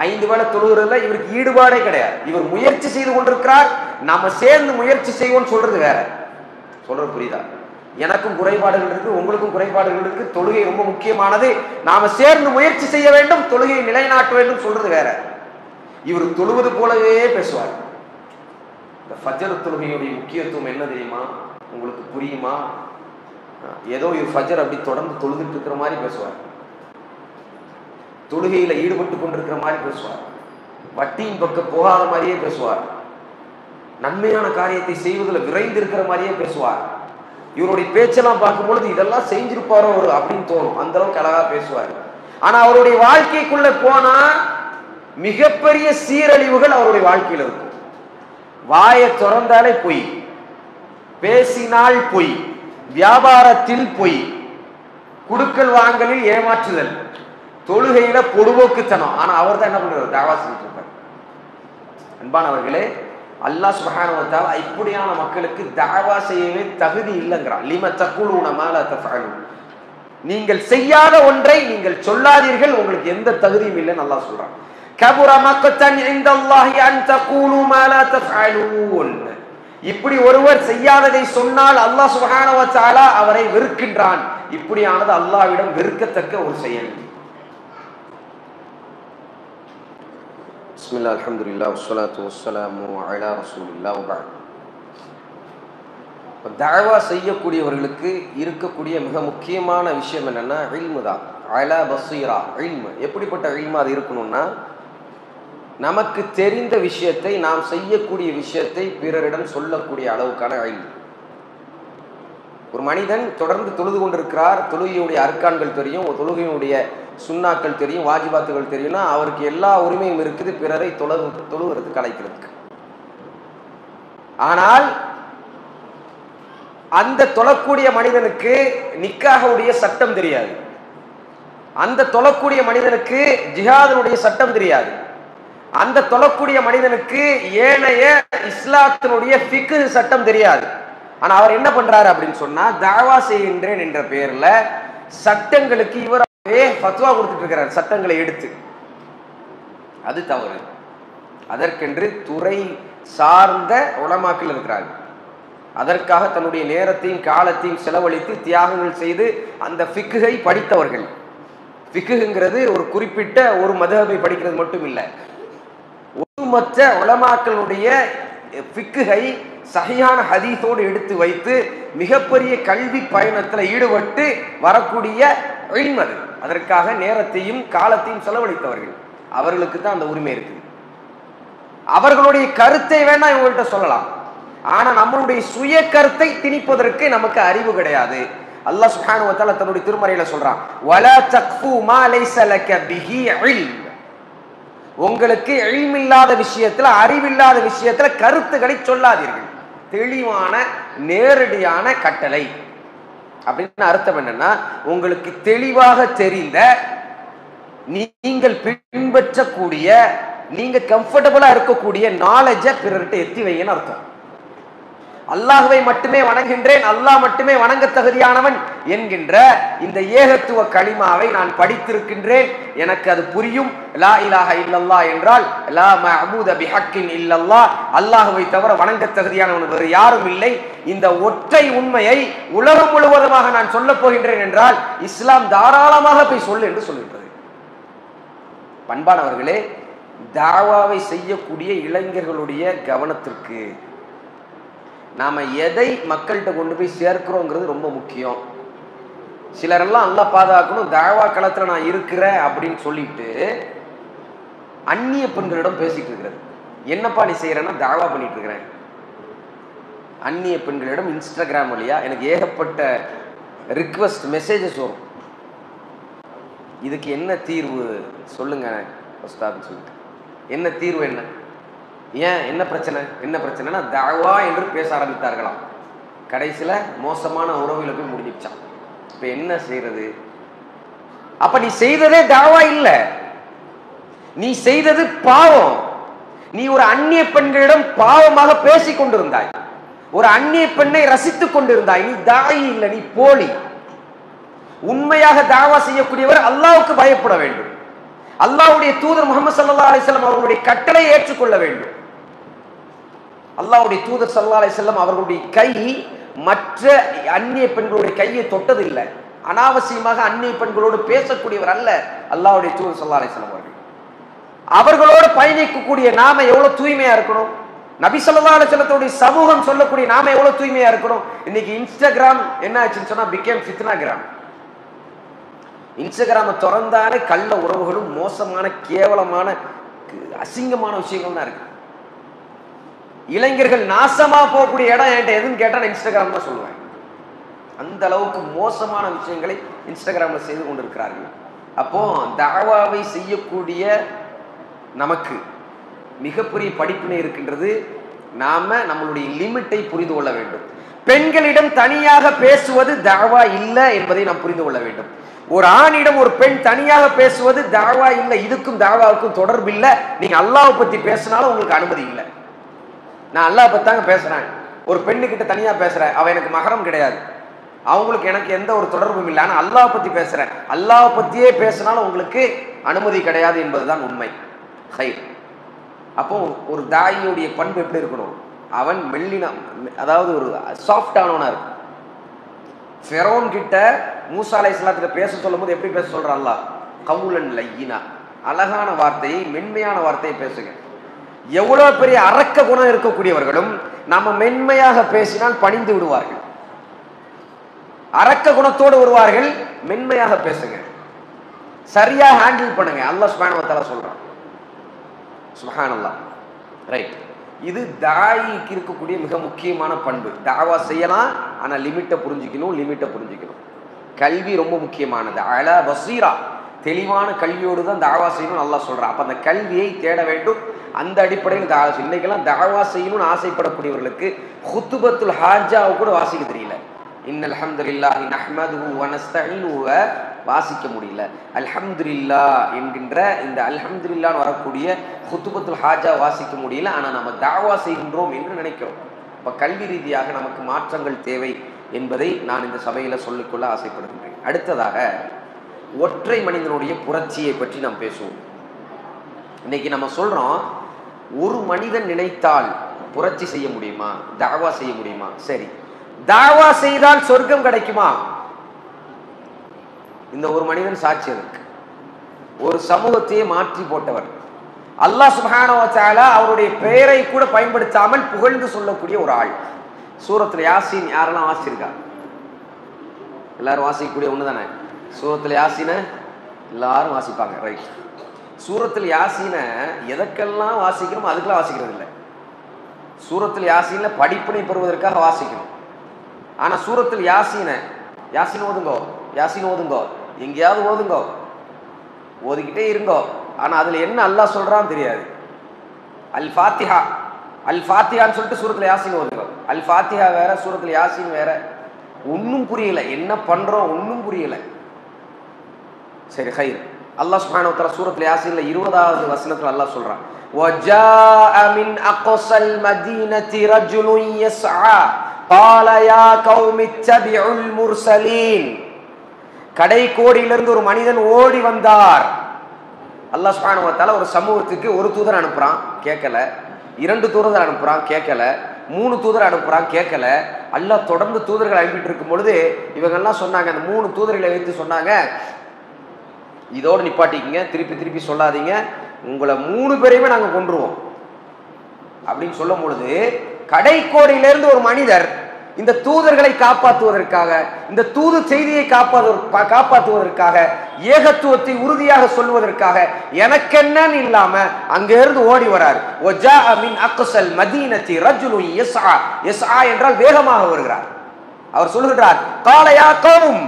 5 வேளை தொழுகிறதுல இவருக்கு ஈடுபாடே கிடையாது. இவர் முயற்சி செய்து கொண்டிருக்கிறார். நாம சேர்ந்து முயற்சி செய்வோம்னு சொல்றது வேற. சொல்றது புரியுதா? எனக்கும் குறைபாடுகள் இருக்கு, உங்களுக்கும் குறைபாடுகள் இருக்கு. தொழுகை ரொம்ப முக்கியமானது, நாம சேர்ந்து முயற்சி செய்ய வேண்டும், தொழுகையை நிலைநாட்ட வேண்டும் சொல்றது வேற. இவர் தொழுவது போலவே பேசுவார். இந்த ஃபஜ்ர் தொழுகையுடைய முக்கியத்துவம் என்ன தெரியுமா? உங்களுக்கு புரியுமா? ஏதோ இவர் ஃபஜ்ர் அப்படி தொடர்ந்து தொழுதுட்டு இருக்கிற மாதிரி பேசுவார், தொழுகையில ஈடுபட்டு கொண்டிருக்கிற மாதிரி பேசுவார், வட்டியின் பக்கம் போகாத மாதிரியே பேசுவார், நன்மையான காரியத்தை செய்வதில் விரைந்து இருக்கிற மாதிரியே பேசுவார். இவருடைய பேச்செல்லாம் பார்க்கும்பொழுது இதெல்லாம் செஞ்சிருப்பாரோ அப்படின்னு தோணும். அந்த அளவுக்கு அழகா பேசுவார். ஆனா அவருடைய வாழ்க்கைக்குள்ள போனா மிகப்பெரிய சீரழிவுகள் அவருடைய வாழ்க்கையில் இருக்கும். வாயை திறந்தாலே பொய், பேசினால் பொய், வியாபாரத்தில் பொய், குடுக்கல் வாங்கலில் ஏமாற்றுதல், தொழுகையில பொடுபோக்குத்தனம். ஆனா அவர் தான் என்ன பண்றாரு? தாவா செஞ்சுட்டு இருப்பார். அன்பானவர்களே, அல்லாஹ் சுப்ஹானஹு வ தஆலா இப்படியான மக்களுக்கு தாவா செய்யவே தகுதி இல்லைங்கிறான். லிம தகுலூன மா லா தஃஅலூன், நீங்கள் செய்யாத ஒன்றை நீங்கள் சொல்லாதீர்கள், உங்களுக்கு எந்த தகுதியும் இல்லைன்னு அல்லாஹ் சொல்றான். கபுர மக்தன் இன்தல்லாஹி அன் தகூலு மா லா தஃஅலூன், இப்படி ஒருவர் செய்யாததை சொன்னால் அல்லாஹ் சுப்ஹானஹு வ தஆலா அவரை வெறுக்கின்றான். இப்படியானது அல்லாஹ்விடம் வெறுக்கத்தக்க ஒரு செயல். பிஸ்மில்லாஹ் அல்ஹம்துலில்லாஹ் வஸ்ஸலாத்து வஸ்ஸலாமு அலா ரசூலில்லாஹ் வ பஅத். தஅவா செய்யக்கூடியவர்களுக்கு இருக்கக்கூடிய மிக முக்கியமான விஷயம் என்னன்னா இல்மு தான். அலா பஸீரா, இல்மு. எப்படிப்பட்ட இல்மு அது இருக்கணும்னா, நமக்கு தெரிந்த விஷயத்தை, நாம் செய்யக்கூடிய விஷயத்தை பிறரிடம் சொல்லக்கூடிய அளவுக்கான இல்மு. ஒரு மனிதன் தொடர்ந்து தொழுது கொண்டிருக்கிறார், தொழுகையுடைய அர்க்கான்கள் தெரியும், தொழுகையுடைய சுன்னாக்கள் தெரியும், வாஜிபாத்துகள் தெரியும்னா அவருக்கு எல்லா உரிமையும் இருக்குது பிறரை தொழுகிறதுக்கு அழைக்கிறதுக்கு. ஆனால் அந்த தொழக்கூடிய மனிதனுக்கு நிக்காஹுடைய சட்டம் தெரியாது, அந்த தொழக்கூடிய மனிதனுக்கு ஜிஹாதுடைய சட்டம் தெரியாது, அந்த தொழக்கூடிய மனிதனுக்கு ஏனைய இஸ்லாத்தினுடைய ஃபிக்ஹ் சட்டம் தெரியாது. ஆனா அவர் என்ன பண்றாரு அப்படின்னு சொன்னா, தாவா செய்கின்றேன் என்ற பெயர்ல சட்டங்களுக்கு இவராகவே ஃபத்வா கொடுத்துட்டு இருக்கிறார், சட்டங்களை எடுத்து. அது தவறு. அதற்கென்று துறை சார்ந்த உலமாக்கள் இருக்கிறார்கள். அதற்காக தன்னுடைய நேரத்தையும் காலத்தையும் செலவழித்து தியாகங்கள் செய்து அந்த ஃபிக்ஹை படித்தவர்கள். ஃபிக்ஹுங்கிறது ஒரு குறிப்பிட்ட ஒரு மதுஹபை படிக்கிறது மட்டும் இல்லை, ஒட்டுமொத்த உலமாக்களுடைய ஃபிக்ஹை சஹீஹான ஹதீஸோடு எடுத்து வைத்து மிகப்பெரிய கல்வி பயணத்தில் ஈடுபட்டு வரக்கூடிய இல்ம் அது. அதற்காக நேரத்தையும் காலத்தையும் செலவழித்தவர்கள். அவர்களுக்கு தான் அந்த உரிமை இருக்குது. அவர்களுடைய கருத்தை வேணா இவங்கள்ட்ட சொல்லலாம், ஆனா நம்மளுடைய சுய கருத்தை திணிப்பதற்கு நமக்கு அறிவு கிடையாது. அல்லாஹ் சுப்ஹானஹு வ தஆலா தன்னுடைய திருமறையில சொல்றான், வலா தக்ஃபு மா லைஸ லக பிஹி இல்ம், உங்களுக்கு இல்ம் இல்லாத விஷயத்துல, அறிவில்லாத விஷயத்துல கருத்துக்களை சொல்லாதீர்கள். தெளிவான நேரடியான கட்டளை. அப்படின்னு அர்த்தம் என்னன்னா, உங்களுக்கு தெளிவாக தெரிந்த, நீங்கள் பின்பற்றக்கூடிய, நீங்க கம்ஃபர்டபுளா இருக்கக்கூடிய நாலேஜை பிறர்கிட்ட எத்தி வைங்கன்னு அர்த்தம். அல்லாஹ்வை மட்டுமே வணங்குகின்றேன், அல்லாஹ் மட்டுமே வணங்க தகுதியானவன் என்கின்ற இந்த ஏகத்துவ கலிமாவை நான் படித்திருக்கின்றேன், எனக்கு அது புரியும். லா இலாஹ இல்லல்லாஹ் என்றால் லா மஅபூத பிஹக்கின் இல்லல்லாஹ், அல்லாஹ்வை தவிர வணங்க தகுதியானவன் வேறு யாரும் இல்லை. இந்த ஒற்றை உண்மையை உலகம் முழுவதுமாக நான் சொல்ல போகின்றேன் என்றால் இஸ்லாம் தாராளமாக போய் சொல்லு என்று சொல்கின்றது. பண்பானவர்களே, தாவாவை செய்யக்கூடிய இளைஞர்களுடைய கவனத்திற்கு நாம எதை மக்கள்கிட்ட கொண்டு போய் சேர்க்கிறோங்கிறது ரொம்ப முக்கியம். சிலரெல்லாம் அல்லாஹ் பாதுகாக்கணும், தாவா களத்துல நான் இருக்கிறேன் அப்படின்னு சொல்லிட்டு அந்நிய பெண்களிடம் பேசிட்டு இருக்கிறது. என்னப்பா நீ செய்யறேன்னா, தாவா பண்ணிட்டு இருக்கிறேன். அந்நிய பெண்களிடம் இன்ஸ்டாகிராம் வழியா எனக்கு ஏகப்பட்ட ரிக்வெஸ்ட் மெசேஜஸ் வரும். இதுக்கு என்ன தீர்வு சொல்லுங்க உஸ்தாத்னு சொல்லிட்டு. என்ன தீர்வு, என்ன ஏன், என்ன பிரச்சனை, என்ன பிரச்சனைனா தாவா என்று பேச ஆரம்பித்தார்களாம். கடைசியில் மோசமான உறவுல போய் முடிஞ்சிச்சான். இப்போ என்ன செய்யறது? அப்ப நீ செய்ததே தாவா இல்லை, நீ செய்தது பாவம். நீ ஒரு அந்நிய பெண்களிடம் பாவமாக பேசிக் கொண்டிருந்தாய், ஒரு அந்நிய பெண்ணை ரசித்துக் கொண்டிருந்தாய். நீ தாயி இல்லை, நீ போலி. உண்மையாக தாவா செய்யக்கூடியவர் அல்லாஹ்வுக்கு பயப்பட வேண்டும். அல்லாஹ்வுடைய தூதர் முஹம்மது ஸல்லல்லாஹு அலைஹி வஸல்லம் அவர்களுடைய கட்டளை ஏற்றுக்கொள்ள வேண்டும். அல்லாஹ்வுடைய தூதர் ஸல்லல்லாஹு அலைஹி வஸல்லம் அவர்களுடைய கை மற்ற அந்நிய பெண்களுடைய கையை தொட்டது இல்லை. அனாவசியமாக அந்நிய பெண்களோடு பேசக்கூடியவர் அல்ல அல்லாஹ்வுடைய தூதர் ஸல்லல்லாஹு அலைஹி வஸல்லம் அவர்கள். அவர்களோடு பயணிக்கக்கூடிய நாம எவ்வளவு தூய்மையா இருக்கணும். நபி ஸல்லல்லாஹு அலைஹி வஸல்லத்துடைய சமூகம் சொல்லக்கூடிய நாம எவ்வளவு தூய்மையா இருக்கணும். இன்னைக்கு இன்ஸ்டாகிராம் என்ன ஆச்சுன்னு சொன்னா பிகேம் ஃபித்னாகிராம். இன்ஸ்டாகிராமை திறந்தானே கள்ள உறவுகளும் மோசமான கேவலமான அசிங்கமான விஷயங்கள் தான் இருக்கு. இளைஞர்கள் நாசமா போகக்கூடிய இடம் என்கிட்ட எதுன்னு கேட்டா நான் இன்ஸ்டாகிராம் தான் சொல்லுவேன். அந்த அளவுக்கு மோசமான விஷயங்களை இன்ஸ்டாகிராம்ல செய்து கொண்டிருக்கிறார்கள். அப்போ தாவாவை செய்யக்கூடிய நமக்கு மிகப்பெரிய படிப்பினை இருக்கின்றது. நாம நம்மளுடைய லிமிட்டை புரிந்து கொள்ள வேண்டும். பெண்களிடம் தனியாக பேசுவது தாவா இல்லை என்பதை நாம் புரிந்து கொள்ள வேண்டும். ஒரு ஆணிடம் ஒரு பெண் தனியாக பேசுவது தாவா இல்லை. இதுக்கும் தாவாவுக்கும் தொடர்பு இல்லை. நீங்க அல்லாஹ்வை பத்தி பேசினாலும் உங்களுக்கு அனுமதி இல்லை. நான் அல்லாஹ் பத்தி தாங்க பேசுறேன். ஒரு பெண்ணுக்கிட்ட தனியா பேசுறேன், அவ எனக்கு மகரம் கிடையாது, அவங்களுக்கு எனக்கு எந்த ஒரு தொடர்பும் இல்லை. ஆனால் அல்லாஹ் பத்தி பேசுறேன், அல்லாஹ் பத்தியே பேசினாலும் உங்களுக்கு அனுமதி கிடையாது என்பதுதான் உண்மை. ஹைர். அப்போ ஒரு தாயியுடைய பண்பு எப்படி இருக்கணும்? அவன் மெல்லின, அதாவது ஒரு சாஃப்டானவனா இருக்கும். ஃபெரோன் கிட்ட மூசா அலைஹிஸ்ஸலாத்துக்கு பேச சொல்லும் போது எப்படி பேச சொல்றான் அல்லாஹ்? கவுலன் லையினா, அழகான வார்த்தையை, மென்மையான வார்த்தையை பேசுங்க. எவ்வளவு பெரிய அரக்க குணம் இருக்கக்கூடியவர்களும் நம்ம மென்மையாக பேசினால் பணிந்து விடுவார்கள். அரக்க குணத்தோடு வருவார்கள். மென்மையாக பேசுங்க, சரியா ஹேண்டில் பண்ணுங்க. அல்லாஹ் சுப்ஹானஹு வ தஆலா சொல்றான். சுப்ஹானல்லாஹ். ரைட். இது தாயிக்கு இருக்கக்கூடிய மிக முக்கியமான பண்பு. தாவா செய்யலாம், ஆனா லிமிட்டை புரிஞ்சுக்கணும். கல்வி ரொம்ப முக்கியமானது. அலா பஸீரா, தெளிவான கல்வியோடு தான் தாவா செய்யணும்னு அல்லாஹ் சொல்றான். அப்ப அந்த கல்வியை தேட வேண்டும். அந்த அடிப்படையில் தாவா செய்யணும். இன்னைக்கெல்லாம் தாவா செய்யணும்னு ஆசைப்படக்கூடியவர்களுக்கு ஹுத்துபத்துல் ஹாஜாவை கூட வாசிக்க தெரியல. இன்னல் ஹம்துலில்லாஹி நஹ்மதுஹு வ நஸ்தஈனுஹு வாசிக்க முடியல. அல்ஹம்துலில்லாஹ் என்கின்ற இந்த அல்ஹம்துலில்லாஹ்னு வரக்கூடிய ஹுத்துபத்துல் ஹாஜா வாசிக்க முடியல. ஆனால் நம்ம தாவா செய்கின்றோம் என்று நினைக்கிறோம். அப்போ கல்வி ரீதியாக நமக்கு மாற்றங்கள் தேவை என்பதை நான் இந்த சபையில் சொல்லிக்கொள்ள ஆசைப்படுகின்றேன். அடுத்ததாக ஒற்றை மனிதனுடைய புரட்சியை பற்றி நாம் பேசுவோம். இன்னைக்கு நம்ம சொல்றோம், ஒரு மனிதன் நினைத்தால் புரட்சி செய்ய முடியுமா, தாவா செய்ய முடியுமா? சரி, தாவா செய்தால் சொர்க்கம் கிடைக்குமா? இந்த ஒரு மனிதன் சாட்சி இருக்கு. ஒரு சமூகத்தையே மாற்றி போட்டவர். அல்லாஹ் சுப்ஹானஹு வ தஆலா அவருடைய பெயரை கூட பயன்படுத்தாமல் புகழ்ந்து சொல்லக்கூடிய ஒரு ஆள். சூரத்துல் யாசீன் யாரெல்லாம் வாசிச்சிருக்கா? எல்லாரும் வாசிக்கக்கூடிய ஒன்று தானே சூரத்துல் யாசீனை? எல்லாரும் வாசிப்பாங்க. ரைட். சூரத்துல் யாசீனை எதற்கெல்லாம் வாசிக்கணும் அதுக்கெல்லாம் வாசிக்கிறது இல்லை. சூரத்துல் யாசீன்ல படிப்பினை பெறுவதற்காக வாசிக்கணும். ஆனால் சூரத்துல் யாசீனை யாசீன் ஓதுங்கோ, எங்கேயாவது ஓதுங்கோ, ஓதிக்கிட்டே இருங்கோ. ஆனால் அதில் என்ன அல்லாஹ் சொல்றான்னு தெரியாது. அல் ஃபாத்திஹான்னு சொல்லிட்டு சூரத்துல் யாசீன் ஓதுங்கோ. அல் ஃபாத்திஹா வேற, சூரத்துல் யாசீன் வேற. ஒன்றும் புரியல, என்ன பண்றோம் ஒன்றும் புரியல. சரி, ஹைர். அல்லாஹ் சுப்ஹானஹு வ தஆலா சூரத்துல் யாசீன்ல 20வது வசனத்துல அல்லாஹ் சொல்றான், وَجَاءَ مِنْ أَقْصَى الْمَدِينَةِ رَجُلٌ يَسْعَى قَالَ يَا قَوْمِ اتَّبِعُوا الْمُرْسَلِينَ. கடைக்கோடியிலிருந்து ஒரு மனிதன் ஓடி வந்தார். அல்லாஹ் சுப்ஹானஹு வ தஆலா ஒரு சமூகத்துக்கு ஒரு தூதர் அனுப்புறான், கேட்கல. 2 தூதர் அனுப்புறான், கேட்கல. 3 தூதர் அனுப்புறான், கேட்கல. அல்லாஹ் தொடர்ந்து தூதர்கள் அனுப்பிட்டு இருக்கும் பொழுது இவங்கெல்லாம் சொன்னாங்க, அந்த 3 தூதர்களை வைத்து சொன்னாங்க, இதோடு நிப்பாட்டிக்கிங்க, திருப்பி சொல்லாதீங்க, உங்களை 3 பேரையுமே நாங்கள் கொன்றுவோம் அப்படின்னு சொல்லும் பொழுது, கடைக்கோடியிலிருந்து ஒரு மனிதர் இந்த தூதர்களை காப்பாற்றுவதற்காக, இந்த தூது செய்தியை காப்பாற்றுவதற்காக, ஏகத்துவத்தை உறுதியாக சொல்வதற்காக எனக்கென்னு இல்லாம அங்கிருந்து ஓடி வரார். وَجَاءَ مِنْ أَقْصَى الْمَدِينَةِ رَجُلٌ يَسْعَى. يَسْعَى என்றால் வேகமாக வருகிறார். அவர் சொல்கிறார், قَالَ يَا قَوْمِ,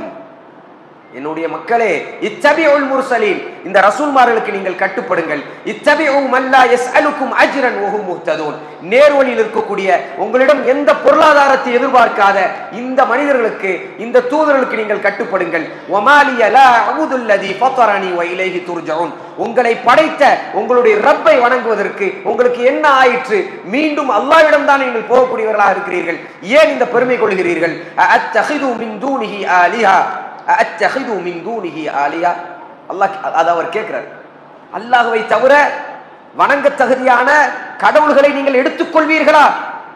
என்னுடைய மக்களே, இத்தபிஉல் முர்சலீன், இந்த ரசூல்மார்களுக்கு நீங்கள் கட்டுப்படுங்கள். இத்தபிஉ மன் லா யஸ்அலுக்கும் அஜ்ரன் வ ஹும் முஹ்ததூன். நேர்வழியில் இருக்கக்கூடிய, உங்களிடம் எந்த பொருளாதாரத்தை எதிர்பார்க்காத இந்த மனிதர்களுக்கு, இந்த தூதர்களுக்கு நீங்கள் கட்டுப்படுங்கள். வமாலிய லா அஊதுல் லதி ஃபதரனி வ இலைஹி துர்ஜஊன். உங்களை படைத்த உங்களுடைய ரப்பை வணங்குவதற்கு உங்களுக்கு என்ன ஆயிற்று? மீண்டும் அல்லாஹ்விடம் தான் நீங்கள் போகக்கூடியவர்களாக இருக்கிறீர்கள். ஏன் இந்த பெருமை கொள்கிறீர்கள்? அத்தஹிது மின் தூனிஹி ஆலிஹா அத்தஹிது மின் தூனிஹி ஆலிஹா. அல்லாஹ் அது அவர் கேட்கிறார், அல்லாஹ்வை தவிர வணங்க தகுதியான கடவுள்களை நீங்கள் எடுத்துக்கொள்வீர்களா?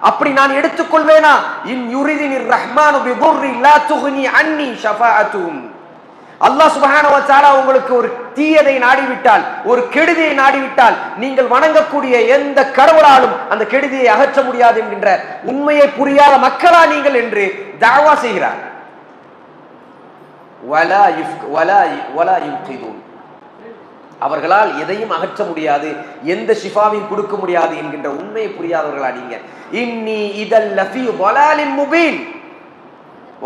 அப்படி நான் எடுத்துக்கொள்வேனா? இன் யுரிதினிர் ரஹ்மானு பிதுர்ரி லா துக்னி அன்னி ஷஃபாஅத்துஹும். அல்லாஹ் சுப்ஹானஹு வ தஆலா உங்களுக்கு ஒரு தீயதை நாடிவிட்டால், ஒரு கெடுதியை நாடிவிட்டால், நீங்கள் வணங்கக்கூடிய எந்த கடவுளாலும் அந்த கெடுதியை அகற்ற முடியாது என்கின்ற உண்மையை புரியாத மக்களா நீங்கள் என்று தாவா செய்கிறார். அவர்களால் எதையும் அகற்ற முடியாது, எந்த ஷிஃபாவையும் கொடுக்க முடியாது என்கின்ற உண்மையை புரியாதவர்களா நீங்க? இன்னி இதல் லஃபீ ضلالٍ முபீன்.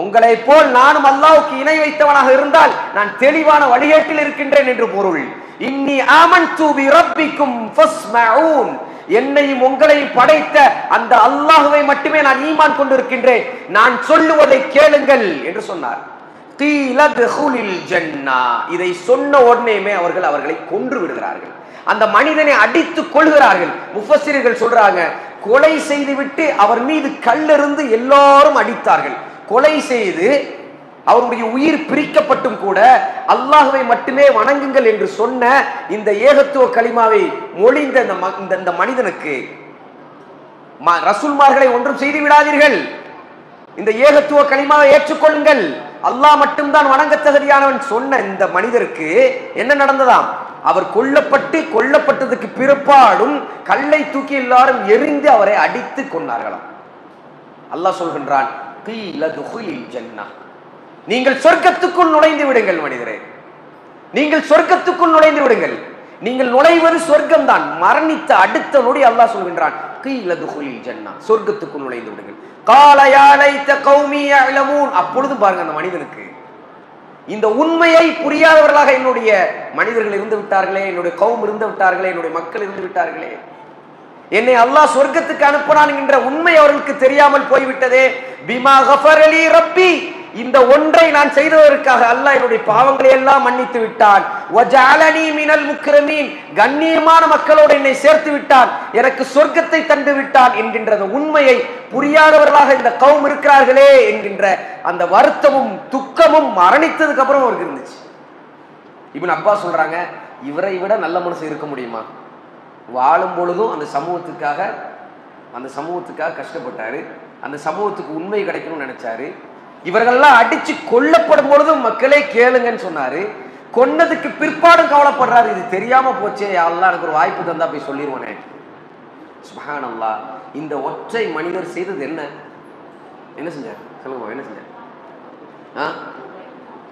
உங்களை போல் நானும் அல்லாஹ்வுக்கு இணை வைத்தவனாக இருந்தால் நான் தெளிவான வழிகேட்டில் இருக்கின்றேன் என்று பொருள். இன்னி ஆமன்து பி ரப்பிக்கும் ஃபஸ்மஊன், என்னையும் உங்களையும் படைத்த அந்த அல்லாஹ்வை மட்டுமே நான் ஈமான் கொண்டிருக்கின்றேன், நான் சொல்லுவதை கேளுங்கள் என்று சொன்னார். கீல துஹுலில் ஜன்னah, இதை சொன்ன உடனேயுமே அவர்களை கொன்று விடுகிறார்கள், அந்த மனிதனை அடித்து கொள்கிறார்கள். முஃபஸ்ஸிர்கள் சொல்றாங்க, கொலை செய்துவிட்டு அவர் மீது கல்லெறிந்து எல்லாரும் அடித்தார்கள். கொலை செய்து அவருடைய உயிர் பிரிக்கப்பட்டும் கூட அல்லாஹ்வை மட்டுமே வணங்குங்கள் என்று சொன்ன இந்த ஏகத்துவ கலிமாவை மொழிந்த இந்த மனிதனுக்கு ரசூல்மார்களை ஒன்றும் செய்து விடாதீர்கள், இந்த ஏகத்துவ கலிமாவை ஏற்றுக்கொள்ளுங்கள், அல்லாஹ் மட்டும்தான் வணங்க தகுதியானவன் சொன்ன இந்த மனிதருக்கு என்ன நடந்ததாம்? அவர் கொல்லப்பட்டதுக்கு பிற்பாடும் கல்லை தூக்கி எல்லாரும் எரிந்து அவரை அடித்து கொண்டார்களாம். அல்லாஹ் சொல்கின்றான், கீல துஹுலில் ஜன்னah, நீங்கள் சொர்க்கத்துக்குள் நுழைந்து விடுங்கள் மனிதரே, நீங்கள் சொர்க்கத்துக்குள் நுழைந்து விடுங்கள். நீங்கள் நுழைவது சொர்க்கம் தான். மரணித்த அடுத்த நொடி அல்லாஹ் சொல்கின்றான், கீல துஹுலில் ஜன்னah, சொர்க்கத்துக்குள் நுழைந்து விடுங்கள். கால யா லைத கௌமி யஅலமூன், அப்பொழுது பாருங்க அந்த மனிதனுக்கு இந்த உண்மையை புரியாதவர்களாக என்னுடைய மனிதர்கள் இருந்து விட்டார்களே, என்னுடைய கௌம் இருந்து விட்டார்களே, என்னுடைய மக்கள் இருந்து விட்டார்களே, என்னை அல்லாஹ் சொர்க்கத்துக்கு அனுப்பினான் என்ற உண்மை அவர்களுக்கு தெரியாமல் போய்விட்டதே. பிமா கஃபரலி ரப்பி, இந்த ஒன்றை நான் செய்ததற்காக அல்லாஹ் என்னுடைய பாவங்களை எல்லாம் மன்னித்து விட்டான். வஜஅலனி மினல் முக்ரமீன், கண்ணியமான மக்களோடு என்னை சேர்த்து விட்டான், எனக்கு சொர்க்கத்தை தந்து விட்டான் என்கின்ற உண்மையை புரியாதவர்களாக இந்த கௌம் இருக்கிறார்களே என்கின்ற அந்த வருத்தமும் துக்கமும் மரணித்ததுக்கு அப்புறம் அவருக்கு இருந்துச்சு. இப்னு அப்பாஸ் சொல்றாங்க, இவரை விட நல்ல மனுஷன் இருக்க முடியுமா? வாழும் பொழுதும் அந்த சமூகத்துக்காக கஷ்டப்பட்டாரு, அந்த சமூகத்துக்கு உண்மை கிடைக்கணும்னு நினைச்சாரு. இவர்கள்லாம் அடிச்சு கொல்லப்படும் பொழுதும் மக்களே கேளுங்கன்னு சொன்னாரு. கொன்னதுக்கு பிற்பாடும் கவலைப்படுறாரு, இது தெரியாம போச்சே, அல்லாஹ் எனக்கு ஒரு வாய்ப்பு தந்தா போய் சொல்லிடுவானே. சுப்ஹானல்லாஹ், இந்த ஒற்றை மனிதர் செய்தது என்ன செஞ்சார் சொல்லுங்க,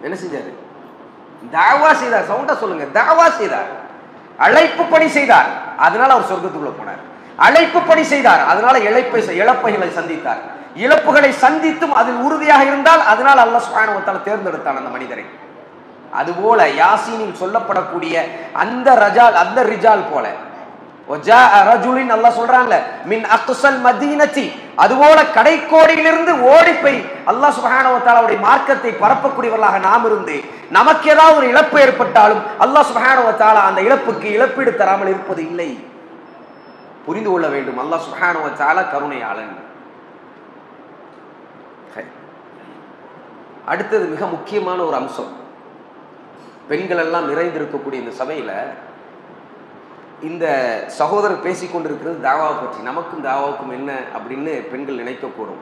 என்ன செஞ்சாரு? தாவா செய்தார். சவுண்டா சொல்லுங்க, தாவா செய்தார், அழைப்பு பணி செய்தார், அதனால அவர் சொர்க்கத்துக்குள்ள போனார். அழைப்பு பணி செய்தார், அதனால இழப்பைகளை சந்தித்தார். இழப்புகளை சந்தித்தும் அதில் உறுதியாக இருந்தால் அதனால் அல்லாஹ் சுப்ஹானஹு வ தஆலா தேர்ந்தெடுத்தான் அந்த மனிதரை. அதுபோல யாசீனில் சொல்லப்படக்கூடிய அந்த ரிஜால் போல ரஜுலின் அல்லாஹ் சொல்றான்ல, மின் அக்ஸல் மதீனத்தி, அதுபோல கடைக்கோடியிலிருந்து ஓடி போய் அல்லாஹ் சுப்ஹானஹு வ தஆலாவுடைய மார்க்கத்தை பரப்பக்கூடியவர்களாக நாம் இருந்து நமக்கு ஏதாவது ஒரு இழப்பு ஏற்பட்டாலும் அல்லாஹ் சுப்ஹானஹு வ தஆலா அந்த இழப்புக்கு இழப்பீடு தராமல் இருப்பது இல்லை. புரிந்து கொள்ள வேண்டும், அல்லாஹ் சுப்ஹானஹு வ தஆலா கருணையாளன். அடுத்தது மிக முக்கியமான ஒரு அம்சம், பெண்கள் எல்லாம் நிறைந்திருக்கக்கூடிய இந்த சபையில இந்த சகோதரர் பேசிக்கொண்டிருக்கிறது தாவாவை பற்றி. நமக்கும் தாவாவுக்கும் என்ன அப்படின்னு பெண்கள் நினைக்கக்கூடும்.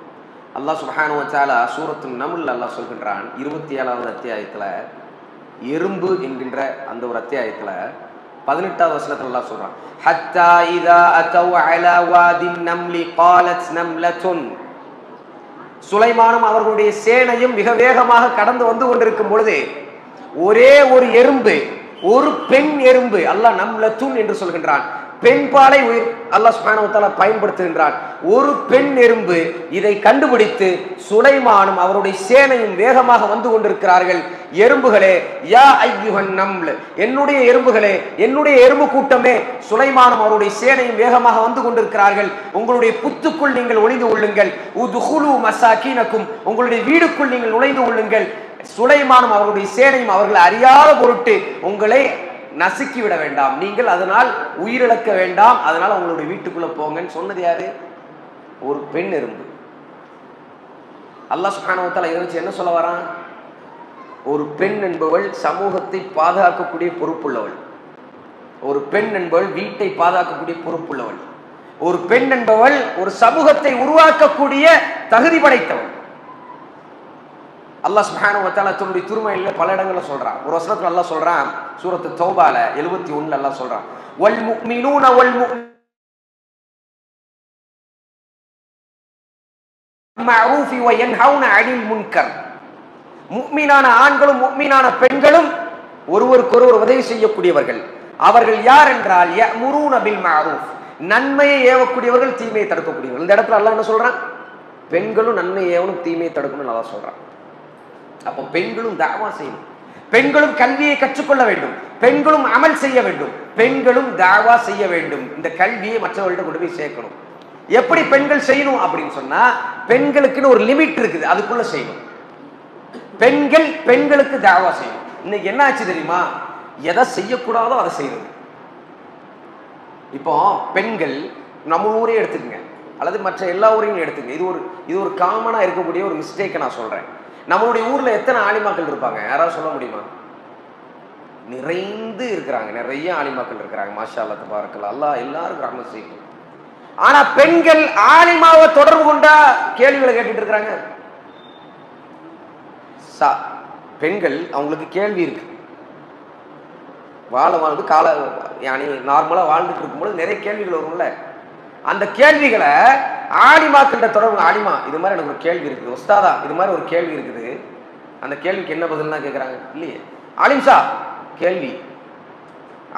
அல்லாஹ் சுப்ஹானஹு வ தஆலா சூரத்துன் நம்ல் அல்லாஹ் சொல்கின்றான் 27வது அத்தியாயத்துல, எறும்பு என்கின்ற அந்த ஒரு அத்தியாயத்துல 18வது வசனத்துல அல்லாஹ் சொல்றான், ஹத்தா இதா அதவ் அலா வாதின் நம்லி காலத் நம்லத்துன், சுலைமானும் அவர்களுடைய சேனையும் மிக வேகமாக கடந்து வந்து கொண்டிருக்கும் பொழுது ஒரே ஒரு எறும்பு, ஒரு பெண் எறும்பு, அல்லாஹ் நம்லத்துன் என்று சொல்கின்றான், பெண் பாலை அல்லாஹ் சுப்ஹானஹு வ தஆலா பயன்படுத்துகின்றான். ஒரு பெண் எறும்பு இதை கண்டுபிடித்து சுலைமானும் அவருடைய சேனையும் வேகமாக வந்து கொண்டிருக்கிறார்கள். எறும்புகளே, யா ஐயுஹன் நம்ல், என்னுடைய எறும்புகளே, என்னுடைய எறும்பு கூட்டமே, சுலைமானும் அவருடைய சேனையும் வேகமாக வந்து கொண்டிருக்கிறார்கள், உங்களுடைய புத்துக்குள் நீங்கள் ஒளிந்து கொள்ளுங்கள். உதுகுலு மசாகினக்கும், உங்களுடைய வீடுக்குள் நீங்கள் நுழைந்து கொள்ளுங்கள். சுலைமானும் அவருடைய சேனையும் அவர்கள் அறியாத பொருட்டு உங்களை நசுக்கி விட வேண்டாம், நீங்கள் அதனால் உயிரிழக்க வேண்டாம், அதனால உங்களுடைய வீட்டுக்குள்ள போங்கன்னு சொன்னது யாரு? ஒரு பெண் எறும்பு. அல்லாஹ் சுப்ஹானஹு வ தஆலா இதை வச்சு என்ன சொல்ல வரான்? ஒரு பெண் என்பவள் சமூகத்தை பாதுகாக்கக்கூடிய பொறுப்புள்ளவள், ஒரு பெண் என்பவள் வீட்டை பாதுகாக்கக்கூடிய பொறுப்புள்ளவள், ஒரு பெண் என்பவள் ஒரு சமூகத்தை உருவாக்கக்கூடிய தகுதி படைத்தவள். அல்லாஹ் சுப்ஹானஹு வ தஆலா தன்னுடைய திருமறையில பல இடங்கள்ல சொல்றான். ஒரு வசனத்துல அல்லாஹ் சொல்றான், சூரத்து தௌபால 71ல அல்லாஹ் சொல்றான், வல் முஃமினூன வல் மஅரூஃபி வ யன்ஹவுன அனில் முன்கர், முஃமினான ஆண்களும் முஃமினான பெண்களும் ஒருவருக்கொருவர் உதவி செய்யக்கூடியவர்கள். அவர்கள் யார் என்றால் யஅமுரூன பில் மஅரூஃப், நன்மையை ஏவக்கூடியவர்கள், தீமையை தடுக்கக்கூடியவர்கள். இந்த இடத்துல அல்லாஹ் என்ன சொல்றான்? பெண்களும் நன்மையை ஏவணும், தீமையை தடுக்கணும்னு அல்லாஹ் சொல்றான். அப்போ பெண்களும் தாவா செய்யணும். பெண்களும் கல்வியை கற்றுக்கொள்ள வேண்டும், பெண்களும் அமல் செய்ய வேண்டும், பெண்களும் தாவா செய்ய வேண்டும். இந்த கல்வியை மற்றவர்கள்ட்ட கொண்டு போய் சேர்க்கணும். எப்படி பெண்கள் செய்யணும் அப்படின்னு சொன்னா, பெண்களுக்குன்னு ஒரு லிமிட் இருக்குது, அதுக்குள்ள செய்யணும். பெண்கள் பெண்களுக்கு தாவா செய்யணும். இன்னைக்கு என்ன ஆச்சு தெரியுமா? எதை செய்யக்கூடாதோ அதை செய்யறது. இப்போ பெண்கள் நம்ம ஊரே எடுத்துக்கங்க, அல்லது மற்ற எல்லா ஊரையும் எடுத்துங்க. இது ஒரு காமனா இருக்கக்கூடிய ஒரு மிஸ்டேக்கை நான் சொல்றேன். நம்மளுடைய ஊர்ல எத்தனை ஆலிமாக்கள் இருப்பாங்க? யாராவது சொல்ல முடியுமா? நிறைந்து இருக்கிறாங்க, நிறைய ஆலிமாக்கள் இருக்கிறாங்க. மாஷா அல்லாஹ் தபாரக்கல்லாஹ், அல்லாஹ் எல்லாரும் ரஹ்மத் செய்யணும். ஆனா பெண்கள் ஆலிமாவை தொடர்பு கொண்டா கேள்விகளை கேட்டுட்டு இருக்கிறாங்க. பெண்கள் அவங்களுக்கு கேள்வி இருக்கு. வாழ்ந்து கால நார்மலா வாழ்ந்துட்டு இருக்கும்போது நிறைய கேள்விகள் வரும்ல. அந்த கேள்விகளை ஆலிமாக்கிட்ட தொடர்பு. ஆலிமா, இது மாதிரி எனக்கு ஒரு கேள்வி இருக்குது, உஸ்தாதா இது மாதிரி ஒரு கேள்வி இருக்குது, அந்த கேள்விக்கு என்ன பதில்னா கேட்குறாங்க. இல்லையே, ஆலிம்சா கேள்வி,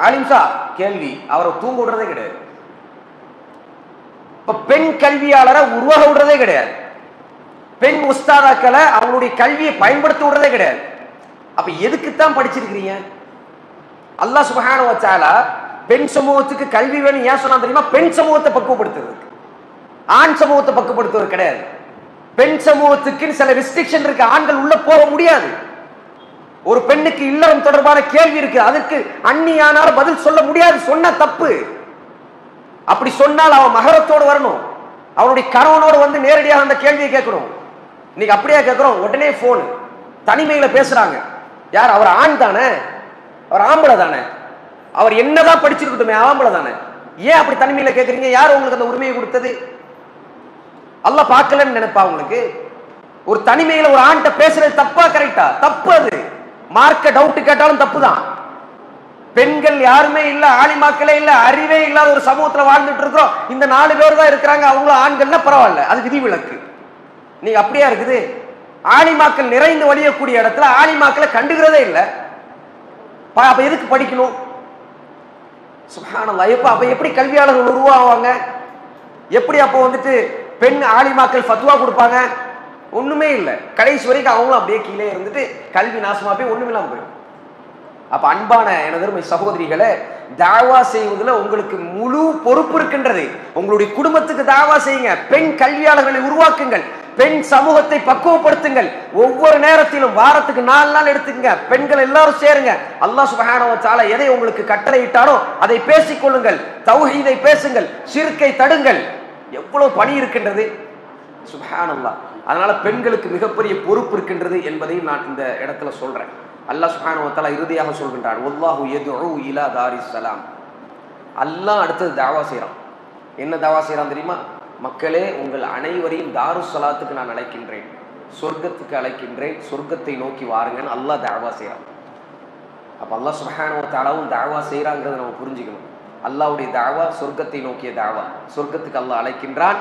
ஆலிம்சா கேள்வி, அவரை தூங்க விடுறதே கிடையாது. இப்ப பெண் கல்வியாளரை உருவாக விடுறதே கிடையாது. பெண் உஸ்தாதாக்களை அவங்களுடைய கல்வியை பயன்படுத்த விடுறதே கிடையாது. அப்ப எதுக்குத்தான் படிச்சிருக்கிறீங்க? அல்லாஹ் சுப்ஹானஹு வ தஆலா பெண் சமூகத்துக்கு கல்வி வேணும் ஏன் சொன்னா தெரியுமா? பெண் சமூகத்தை பக்குவப்படுத்துறது, ஆண் சமூகத்தை பக்குவப்படுத்துவது கிடையாது. பெண் சமூகத்துக்கு சில ரெஸ்ட்ரிக்ஷன் இருக்கு, ஆண்கள் உள்ள போக முடியாது. ஒரு பெண்ணுக்கு இல்லறம் தொடர்பான கேள்வி இருக்கு, அதுக்கு அந்நியானால் பதில் சொல்ல முடியாது, சொன்ன தப்பு. அப்படி சொன்னால் அவன் மகரத்தோடு வரணும், அவனுடைய கணவனோடு வந்து நேரடியாக அந்த கேள்வியை கேட்கணும். இன்னைக்கு அப்படியே கேட்கிறோம், உடனே போன், தனிமையில பேசுறாங்க. யார்? அவர் ஆண் தானே, அவர் ஆம்பளை தானே, அவர் என்னதான் படிச்சிருக்கட்டுமே, ஆம்பளை தானே, ஏன் அப்படி தனிமையில கேட்கறீங்க? யார் உங்களுக்கு அந்த உரிமையை கொடுத்தது? அல்லாஹ் பார்க்கலன்னு நினைப்பா உங்களுக்கு? ஒரு தனிமையில ஒரு ஆண்ட பேசுறது தப்பா கரெக்டா? தப்பு. அது மார்க்க டவுட் கேட்டாலும் தப்பு தான். பெண்கள் யாருமே இல்ல, ஆலிமாக்களே இல்ல, அறிவே இல்லாத ஒரு சமூகத்துல வாழ்ந்துட்டு இருக்கிறோம். இந்த 4 பேர் தான் இருக்கிறாங்க, அவங்களும் ஆண்கள்னா பரவாயில்ல, அது விதிவிலக்கு. நீங்க அப்படியா இருக்குது? ஆலிமாக்கள் நிறைந்து வழியக்கூடிய இடத்துல ஆலிமாக்களை கண்டுகிறதே இல்லை. அப்ப எதுக்கு படிக்கணும்? சுப்ஹானல்லாஹ். அப்ப எப்படி கல்வியாளர்கள் உருவாவாங்க? எப்படி அப்போ வந்துட்டு பெண் ஆலிமாக்கள் ஃபத்வா கொடுப்பாங்க? ஒண்ணுமே இல்லை. கடைசி வரைக்கும் அவங்களும் அப்படியே கீழே இருந்துட்டு கல்வி நாசமா போய் ஒண்ணுமில்லாம போயிடும். அப்ப அன்பான எனதருமை சகோதரிகளை, தாவா செய்வதில் உங்களுக்கு முழு பொறுப்பு இருக்கின்றது. உங்களுடைய குடும்பத்துக்கு தாவா செய்யுங்க, பெண் கல்வியாளர்களை உருவாக்குங்கள், பெண் சமூகத்தை பக்குவப்படுத்துங்கள். ஒவ்வொரு நேரத்திலும் வாரத்துக்கு 4 நாள் எடுத்துக்கங்க, பெண்கள் எல்லாரும் சேருங்க. அல்லாஹ் சுப்ஹானஹு வ தஆலா எதை உங்களுக்கு கட்டளையிட்டாரோ அதை பேசிக் கொள்ளுங்கள், தௌஹீதை பேசுங்கள், ஷிர்கை தடுங்கள். எவ்வளவு பணி இருக்கின்றது, சுப்ஹானல்லாஹ். அதனால பெண்களுக்கு மிகப்பெரிய பொறுப்பு இருக்கின்றது என்பதையும் நான் இந்த இடத்துல சொல்றேன். அல்லாஹ் சுப்ஹானஹு வ தஆலா இறுதியாக சொல்கின்றான், வல்லாஹு யதுஉ இலா தாரிஸ் ஸலாம். அல்லாஹ் அடுத்தது தாவா செய்றான். என்ன தாவா செய்றான் தெரியுமா? மக்களே, உங்கள் அனைவரையும் தாருஸ் ஸலாத்துக்கு நான் அழைக்கின்றேன், சொர்க்கத்துக்கு அழைக்கின்றேன், சொர்க்கத்தை நோக்கி வாருங்கன்னு அல்லாஹ் தாவா செய்றான். அப்ப அல்லாஹ் சுப்ஹானஹு வ தஆலாவும் தாவா செய்றாங்கிறத நம்ம புரிஞ்சுக்கணும். அல்லாஹ்வுடைய தாவா சொர்க்கத்தை நோக்கிய தாவா, சொர்க்கத்துக்கு அல்லாஹ் அழைக்கின்றான்.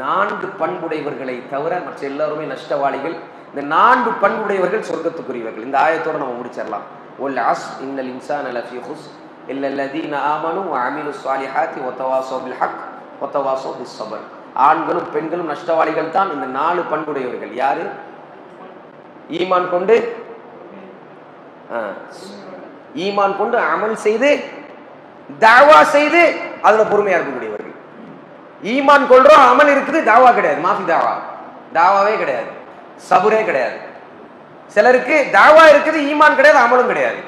4 பண்புடையவர்களை தவிர மற்ற எல்லாருமே நஷ்டவாளிகள். இந்த 4 பண்புடையவர்கள் சொர்க்கத்துக்குரியவர்கள். இந்த ஆயத்தோட நம்ம முடிச்சிடலாம். வல் அஸ்ர் இன்னல் இன்சான லஃபீ குஸ்ர் இல்லல்லதீன ஆமனு வ அமிலுஸ் ஸாலிஹாத்தி வ தவாஸவ் பில் ஹக் வ தவாஸவ் பிஸ் ஸப்ர். ஆண்களும் பெண்களும் நஷ்டவாளிகள் தான். இந்த 4 பண்புடையவர்கள் யாரு? ஈமான் கொண்டு அமல் செய்து தாவா செய்து அதுல பொறுமையா இருக்கக்கூடியவர்கள். ஈமான் கொள்றோம், அமல் இருக்குது, தாவா கிடையாது, மாஃபி தாவா, தாவாவே கிடையாது, சபுரே கிடையாது. சிலருக்கு தாவா இருக்குது, ஈமான் கிடையாது, அமலும் கிடையாது.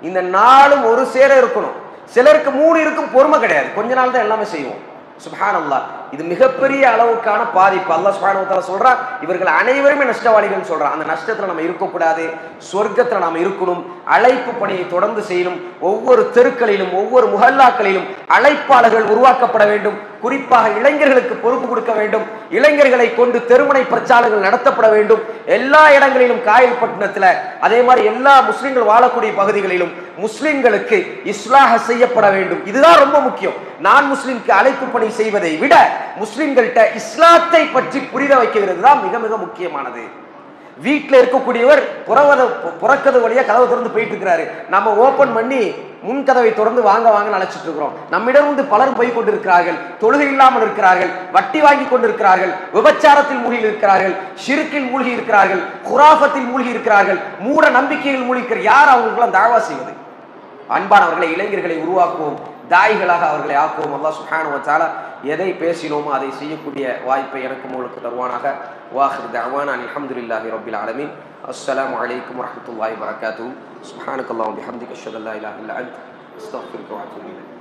இந்த 4ம் ஒரு சேர இருக்கணும். சிலருக்கு 3 இருக்கும், பொறுமை கிடையாது, கொஞ்ச நாள் தான் எல்லாமே செய்வோம். சுப்ஹானல்லாஹ். இது மிகப்பெரிய அளவுக்கான பாதிப்பு. அல்லாஹ் சுப்ஹானஹு வ தஆலா சொல்றான், இவர்கள் அனைவருமே நஷ்டவாளிகள் சொல்றான். அந்த நஷ்டத்துல நம்ம இருக்கக்கூடாது, சொர்க்கத்துல நாம இருக்கணும். அழைப்பு பணியை தொடர்ந்து செய்யணும். ஒவ்வொரு தெருக்களிலும் ஒவ்வொரு முஹல்லாக்களிலும் அழைப்பாளர்கள் உருவாக்கப்பட வேண்டும். குறிப்பாக இளைஞர்களுக்கு பொறுப்பு கொடுக்க வேண்டும். இளைஞர்களை கொண்டு தெருமுனை பிரச்சாரங்கள் நடத்தப்பட வேண்டும். எல்லா இடங்களிலும், காயல்பட்டினத்துல அதே மாதிரி எல்லா முஸ்லிம்கள் வாழக்கூடிய பகுதிகளிலும் முஸ்லிம்களுக்கு இஸ்லாஹ செய்யப்பட வேண்டும். இதுதான் ரொம்ப முக்கியம். நான் முஸ்லிம்க்கு அழைப்பு பணி செய்வதை விட முஸ்லிம்கள்ட்ட இஸ்லாத்தை பற்றி புரித வைக்கிறது தான் மிக மிக முக்கியமானது. வீட்டில் இருக்கக்கூடியவர் புறக்கதவு வழியா கதவை திறந்து போயிட்டு இருக்கிறாரு, நம்ம ஓபன் பண்ணி முன்கதவை தொடர்ந்து வாங்க வாங்க அழைச்சிட்டு இருக்கிறோம். நம்மிடம் வந்து பலரும் போய் கொண்டிருக்கிறார்கள், தொழுகை இல்லாமல் இருக்கிறார்கள், வட்டி வாங்கி கொண்டிருக்கிறார்கள், விபச்சாரத்தில் மூழ்கி இருக்கிறார்கள், ஷிர்கில் மூழ்கி இருக்கிறார்கள், குராஃபத்தில் மூழ்கி இருக்கிறார்கள், மூட நம்பிக்கையில் மூழ்கி யார் அவங்களுக்கெல்லாம் தாவா செய்வது? அன்பானவர்களை, இளைஞர்களை உருவாக்குவோம், தாய்களாக அவர்களை ஆக்குவோம். அல்லாஹ் சுப்ஹானஹு வ தஆலா எதை பேசினோமோ அதை செய்யக்கூடிய வாய்ப்பை எனக்கு உங்களுக்கு தருவானாக. வாஹிர் தஅவானா அல்ஹம்துலில்லாஹி ரப்பில் ஆலமீன். அஸ்ஸலாமு அலைக்கும் வரஹ்மத்துல்லாஹி வபரகாத்துஹு. சுப்ஹானக்கல்லாஹு வபிஹம்திக அஷ்ஹது அல்லா இலாஹா இல்லா அன்த அஸ்தக்ஃபிருக வ அத்தூபு இலைக்.